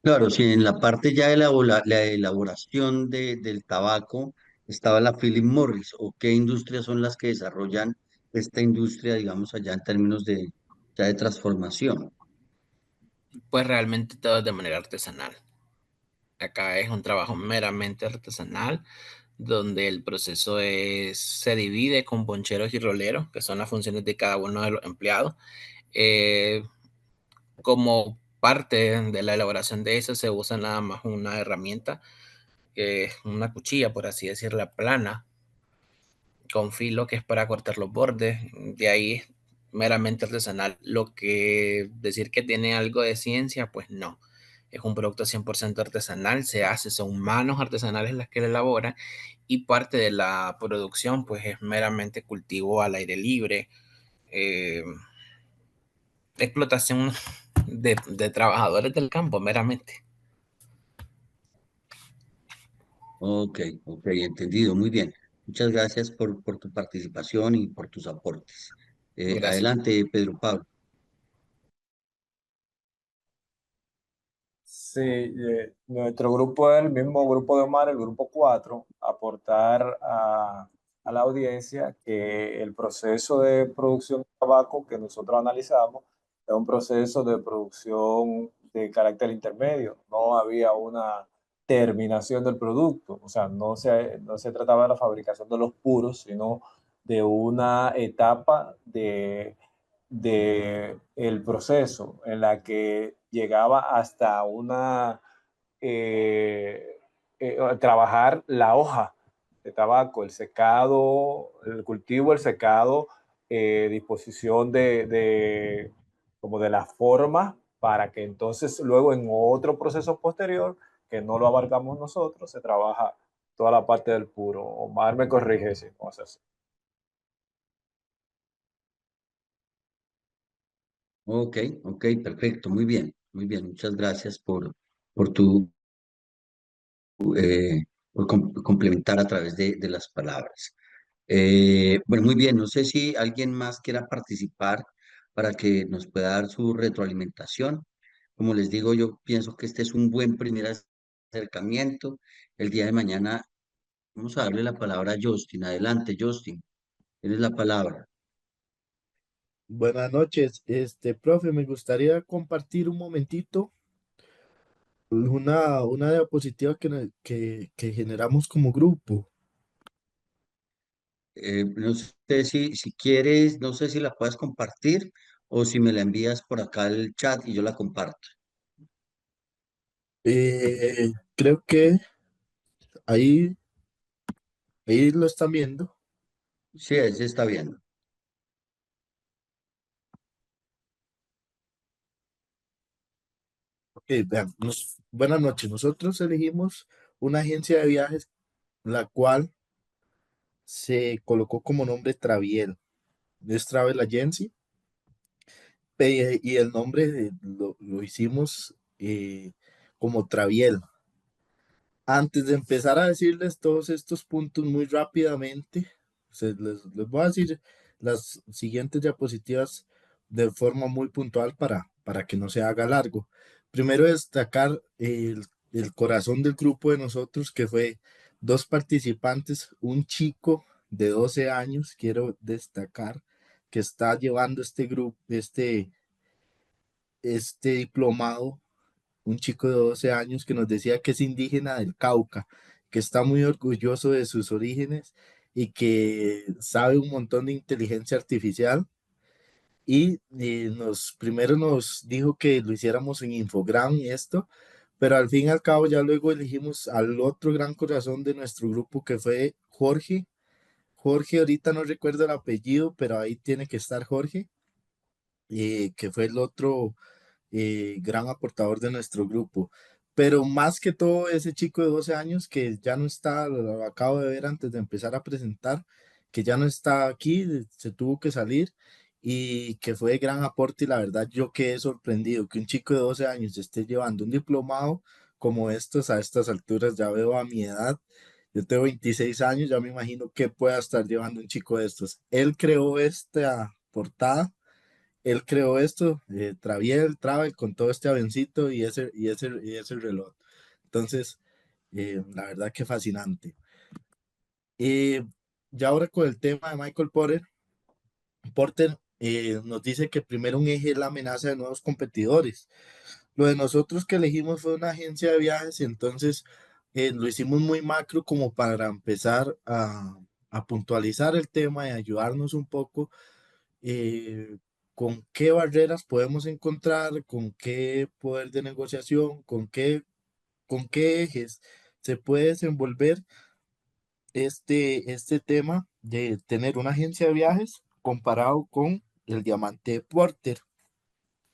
Claro, si en la parte ya de la elaboración del tabaco estaba la Philip Morris, o qué industrias son las que desarrollan esta industria, digamos, allá en términos de, ya de transformación. Pues realmente todo es de manera artesanal. Acá es un trabajo meramente artesanal, donde el proceso se divide con poncheros y roleros, que son las funciones de cada uno de los empleados. Eh, Como parte de la elaboración de eso, se usa nada más una herramienta, que es una cuchilla, por así decirla, plana, con filo, que es para cortar los bordes. De ahí es meramente artesanal. Lo que decir que tiene algo de ciencia, pues no. Es un producto 100% artesanal, se hace, son manos artesanales las que lo elaboran y parte de la producción pues es meramente cultivo al aire libre, eh, explotación de trabajadores del campo meramente. Ok, ok, entendido, muy bien. Muchas gracias por tu participación y por tus aportes. Gracias. Adelante, Pedro Pablo. Sí, nuestro grupo es el mismo grupo de Omar, el grupo 4, aportar a la audiencia que el proceso de producción de tabaco que nosotros analizamos es un proceso de producción de carácter intermedio. No había una terminación del producto, o sea, no se trataba de la fabricación de los puros, sino de una etapa de el proceso en la que llegaba hasta trabajar la hoja de tabaco, el secado, el cultivo, el secado, disposición como de la forma para que entonces luego en otro proceso posterior que no lo abarcamos nosotros se trabaja toda la parte del puro. Omar me corrige si no es así. Ok, ok, perfecto, muy bien, muy bien. Muchas gracias por tu complementar a través de las palabras. Bueno, muy bien, no sé si alguien más quiera participar para que nos pueda dar su retroalimentación. Como les digo, yo pienso que este es un buen primer acercamiento. El día de mañana vamos a darle la palabra a Justin. Adelante, Justin, tienes la palabra. Buenas noches, profe, me gustaría compartir un momentito una diapositiva que generamos como grupo. No sé si quieres, no sé si la puedes compartir o si me la envías por acá al chat y yo la comparto. Creo que ahí Ahí lo están viendo. Sí, ahí se está viendo. Ok, vean, buenas noches. Nosotros elegimos una agencia de viajes, la cual se colocó como nombre Traviel. Es Travel Agency. Y el nombre lo hicimos como Traviel. Antes de empezar a decirles todos estos puntos muy rápidamente, les voy a decir las siguientes diapositivas de forma muy puntual para que no se haga largo. Primero destacar el corazón del grupo de nosotros, que fue dos participantes, un chico de 12 años, quiero destacar, que está llevando este grupo, este diplomado, un chico de 12 años que nos decía que es indígena del Cauca, que está muy orgulloso de sus orígenes y que sabe un montón de inteligencia artificial. Y primero nos dijo que lo hiciéramos en Infogram y esto, pero al fin y al cabo ya luego elegimos al otro gran corazón de nuestro grupo, que fue Jorge. Jorge, ahorita no recuerdo el apellido, pero ahí tiene que estar Jorge, que fue el otro gran aportador de nuestro grupo. Pero más que todo, ese chico de 12 años que ya no está, lo acabo de ver antes de empezar a presentar, que ya no está aquí, se tuvo que salir y que fue de gran aporte. Y la verdad, yo quedé sorprendido que un chico de 12 años esté llevando un diplomado como estos a estas alturas. Ya veo a mi edad. Yo tengo 26 años, ya me imagino que pueda estar llevando un chico de estos. Él creó esta portada, él creó esto, Travel, con todo este avioncito y ese reloj. Entonces, la verdad que fascinante. Eh, ya ahora con el tema de Michael Porter nos dice que primero un eje es la amenaza de nuevos competidores. Lo de nosotros que elegimos fue una agencia de viajes, y entonces lo hicimos muy macro como para empezar a puntualizar el tema y ayudarnos un poco eh, con qué barreras podemos encontrar, con qué poder de negociación, con qué ejes se puede desenvolver este tema de tener una agencia de viajes comparado con el diamante Porter.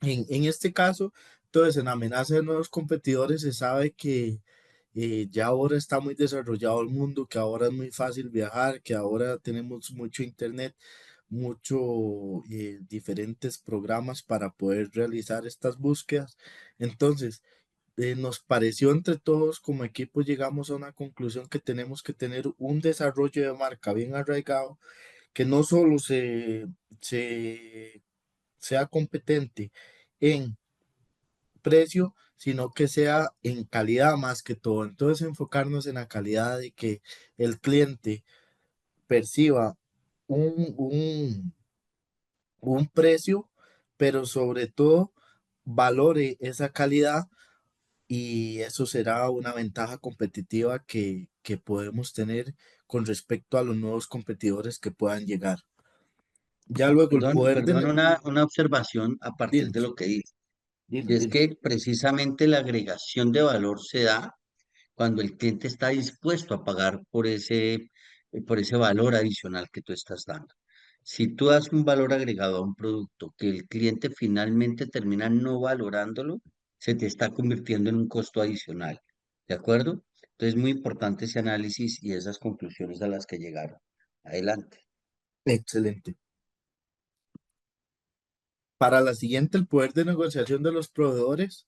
En este caso, entonces, en amenaza de nuevos competidores, se sabe que ya ahora está muy desarrollado el mundo, que ahora es muy fácil viajar, que ahora tenemos mucho internet, mucho diferentes programas para poder realizar estas búsquedas. Entonces, nos pareció entre todos como equipo, llegamos a una conclusión que tenemos que tener un desarrollo de marca bien arraigado, que no solo se sea competente en precio, sino que sea en calidad más que todo. Entonces, enfocarnos en la calidad de que el cliente perciba un, un, un precio, pero sobre todo valore esa calidad, y eso será una ventaja competitiva que podemos tener con respecto a los nuevos competidores que puedan llegar. Ya luego el Perdón, poder de... perdón, una observación a partir de Dinos, lo que dice. Y dinos, es dinos. que precisamente la agregación de valor se da cuando el cliente está dispuesto a pagar por ese valor adicional que tú estás dando. Si tú das un valor agregado a un producto que el cliente finalmente termina no valorándolo, se te está convirtiendo en un costo adicional. ¿De acuerdo? Entonces es muy importante ese análisis y esas conclusiones a las que llegaron. Adelante. Excelente. Para la siguiente, el poder de negociación de los proveedores.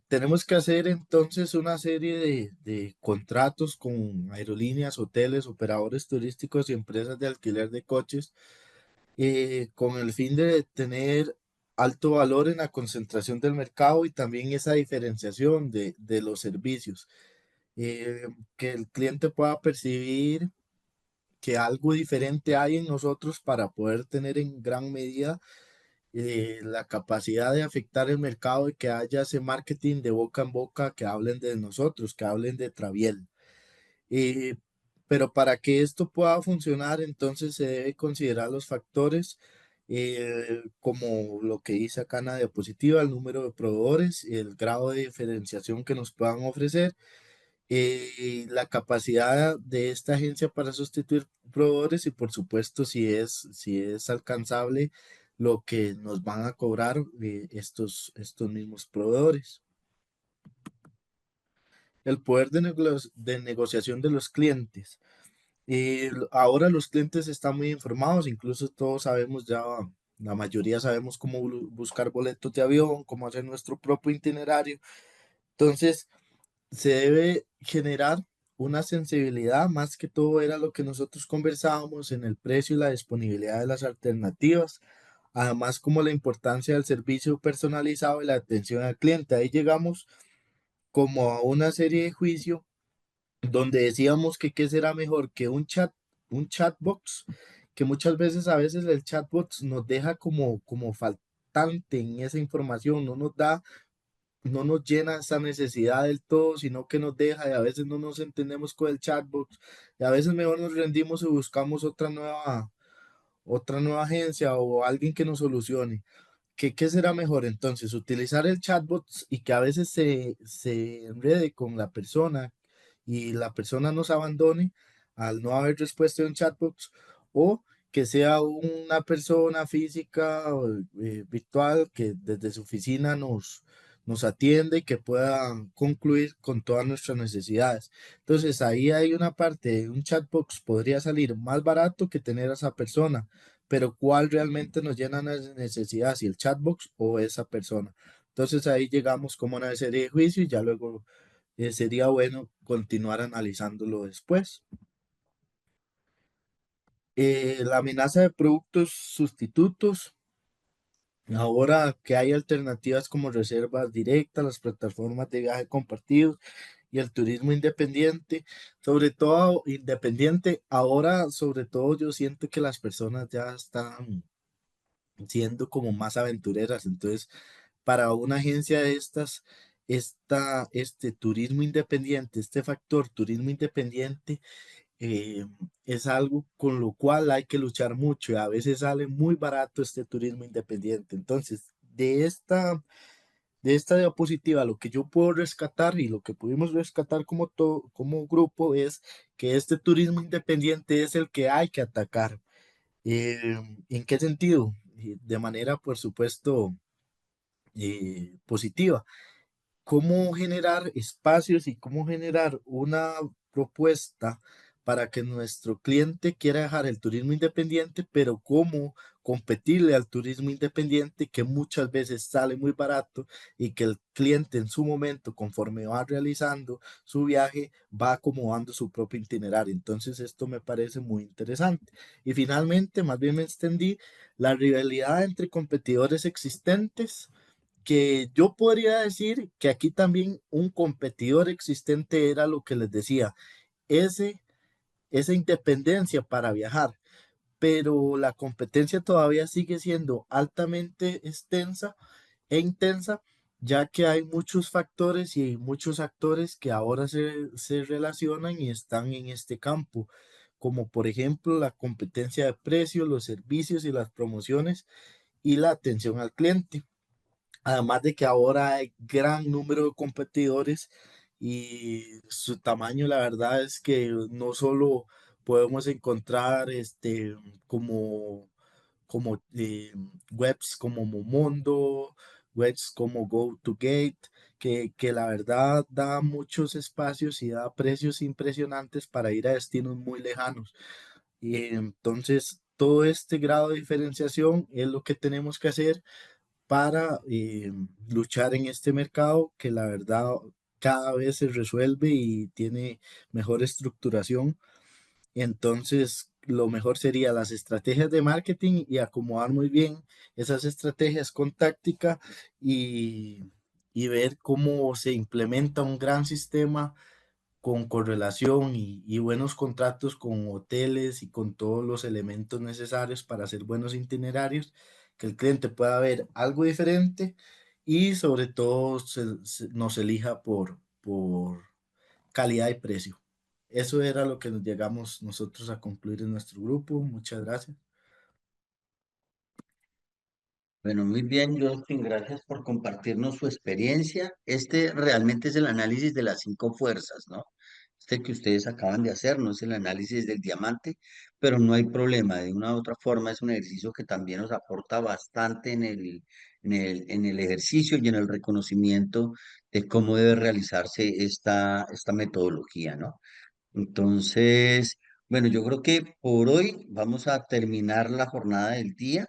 Tenemos que hacer entonces una serie de contratos con aerolíneas, hoteles, operadores turísticos y empresas de alquiler de coches, con el fin de tener alto valor en la concentración del mercado y también esa diferenciación de los servicios. Que el cliente pueda percibir que algo diferente hay en nosotros para poder tener en gran medida la capacidad de afectar el mercado y que haya ese marketing de boca en boca, que hablen de nosotros, que hablen de Traviel. Eh, pero para que esto pueda funcionar, entonces se debe considerar los factores, como lo que dice acá en la diapositiva, el número de proveedores, el grado de diferenciación que nos puedan ofrecer, la capacidad de esta agencia para sustituir proveedores y por supuesto si es alcanzable lo que nos van a cobrar estos mismos proveedores. El poder de negociación de los clientes. Ahora los clientes están muy informados, incluso todos sabemos ya, la mayoría sabemos cómo buscar boletos de avión, cómo hacer nuestro propio itinerario. Entonces, se debe generar una sensibilidad, más que todo era lo que nosotros conversábamos en el precio y la disponibilidad de las alternativas, además como la importancia del servicio personalizado y la atención al cliente. Ahí llegamos como a una serie de juicio donde decíamos que qué será mejor que un chatbox, que muchas veces a veces el chatbox nos deja como faltante en esa información, no nos llena esa necesidad del todo, sino que nos deja y a veces no nos entendemos con el chatbox y a veces mejor nos rendimos y buscamos otra nueva agencia o alguien que nos solucione. ¿Qué será mejor entonces? Utilizar el chatbot y que a veces se enrede con la persona y la persona nos abandone al no haber respuesta de un chatbot, o que sea una persona física o virtual que desde su oficina nos atiende y que pueda concluir con todas nuestras necesidades. Entonces ahí hay una parte, un chatbot podría salir más barato que tener a esa persona, pero ¿cuál realmente nos llena las necesidades? Si el chatbox o esa persona. Entonces ahí llegamos como a una serie de juicios y ya luego sería bueno continuar analizándolo después. La amenaza de productos sustitutos. Ahora que hay alternativas como reservas directas, las plataformas de viaje compartidos y el turismo independiente, sobre todo independiente, ahora sobre todo yo siento que las personas ya están siendo como más aventureras. Entonces, para una agencia de estas, este turismo independiente, este factor turismo independiente, eh, es algo con lo cual hay que luchar mucho y a veces sale muy barato este turismo independiente. Entonces, de esta diapositiva, lo que yo puedo rescatar y lo que pudimos rescatar como grupo es que este turismo independiente es el que hay que atacar. Eh, ¿En qué sentido? De manera, por supuesto, positiva. ¿Cómo generar espacios y cómo generar una propuesta para que nuestro cliente quiera dejar el turismo independiente, pero cómo competirle al turismo independiente que muchas veces sale muy barato y que el cliente en su momento, conforme va realizando su viaje, va acomodando su propio itinerario? Entonces, esto me parece muy interesante. Y finalmente, más bien me extendí, la rivalidad entre competidores existentes, que yo podría decir que aquí también un competidor existente era lo que les decía, ese, esa independencia para viajar, pero la competencia todavía sigue siendo altamente extensa e intensa, ya que hay muchos factores y muchos actores que ahora se relacionan y están en este campo, como por ejemplo la competencia de precios, los servicios y las promociones y la atención al cliente. Además de que ahora hay gran número de competidores y su tamaño, la verdad es que no solo podemos encontrar como webs como Momondo, webs como GoToGate, que la verdad da muchos espacios y da precios impresionantes para ir a destinos muy lejanos. Y entonces todo este grado de diferenciación es lo que tenemos que hacer para luchar en este mercado que la verdad cada vez se resuelve y tiene mejor estructuración. Entonces, lo mejor sería las estrategias de marketing y acomodar muy bien esas estrategias con táctica y ver cómo se implementa un gran sistema con correlación y buenos contratos con hoteles y con todos los elementos necesarios para hacer buenos itinerarios, que el cliente pueda ver algo diferente y sobre todo nos elija por calidad y precio. Eso era lo que nos llegamos nosotros a concluir en nuestro grupo. Muchas gracias. Bueno, muy bien, Justin, gracias por compartirnos su experiencia. Este realmente es el análisis de las 5 fuerzas, ¿no? Este que ustedes acaban de hacer, no es el análisis del diamante, pero no hay problema. De una u otra forma es un ejercicio que también nos aporta bastante en el ejercicio y en el reconocimiento de cómo debe realizarse esta metodología, ¿no? Entonces, bueno, yo creo que por hoy vamos a terminar la jornada del día.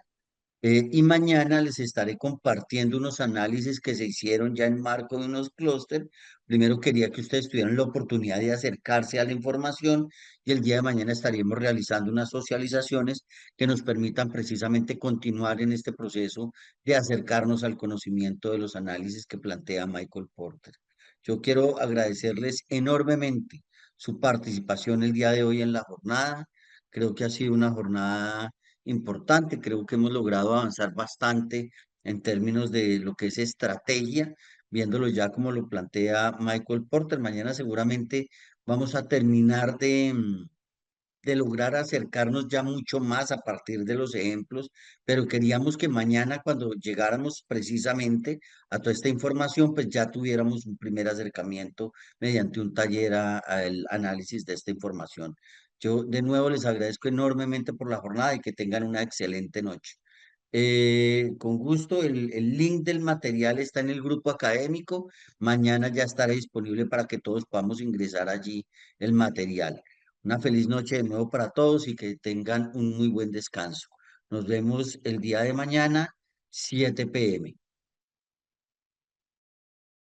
Y mañana les estaré compartiendo unos análisis que se hicieron ya en marco de unos clústeres. Primero quería que ustedes tuvieran la oportunidad de acercarse a la información y el día de mañana estaríamos realizando unas socializaciones que nos permitan precisamente continuar en este proceso de acercarnos al conocimiento de los análisis que plantea Michael Porter. Yo quiero agradecerles enormemente su participación el día de hoy en la jornada. Creo que ha sido una jornada importante. Creo que hemos logrado avanzar bastante en términos de lo que es estrategia, viéndolo ya como lo plantea Michael Porter. Mañana seguramente vamos a terminar de lograr acercarnos ya mucho más a partir de los ejemplos, pero queríamos que mañana cuando llegáramos precisamente a toda esta información, pues ya tuviéramos un primer acercamiento mediante un taller al análisis de esta información. Yo de nuevo les agradezco enormemente por la jornada y que tengan una excelente noche. Con gusto, el link del material está en el grupo académico. Mañana ya estará disponible para que todos podamos ingresar allí el material. Una feliz noche de nuevo para todos y que tengan un muy buen descanso. Nos vemos el día de mañana, 7 p.m.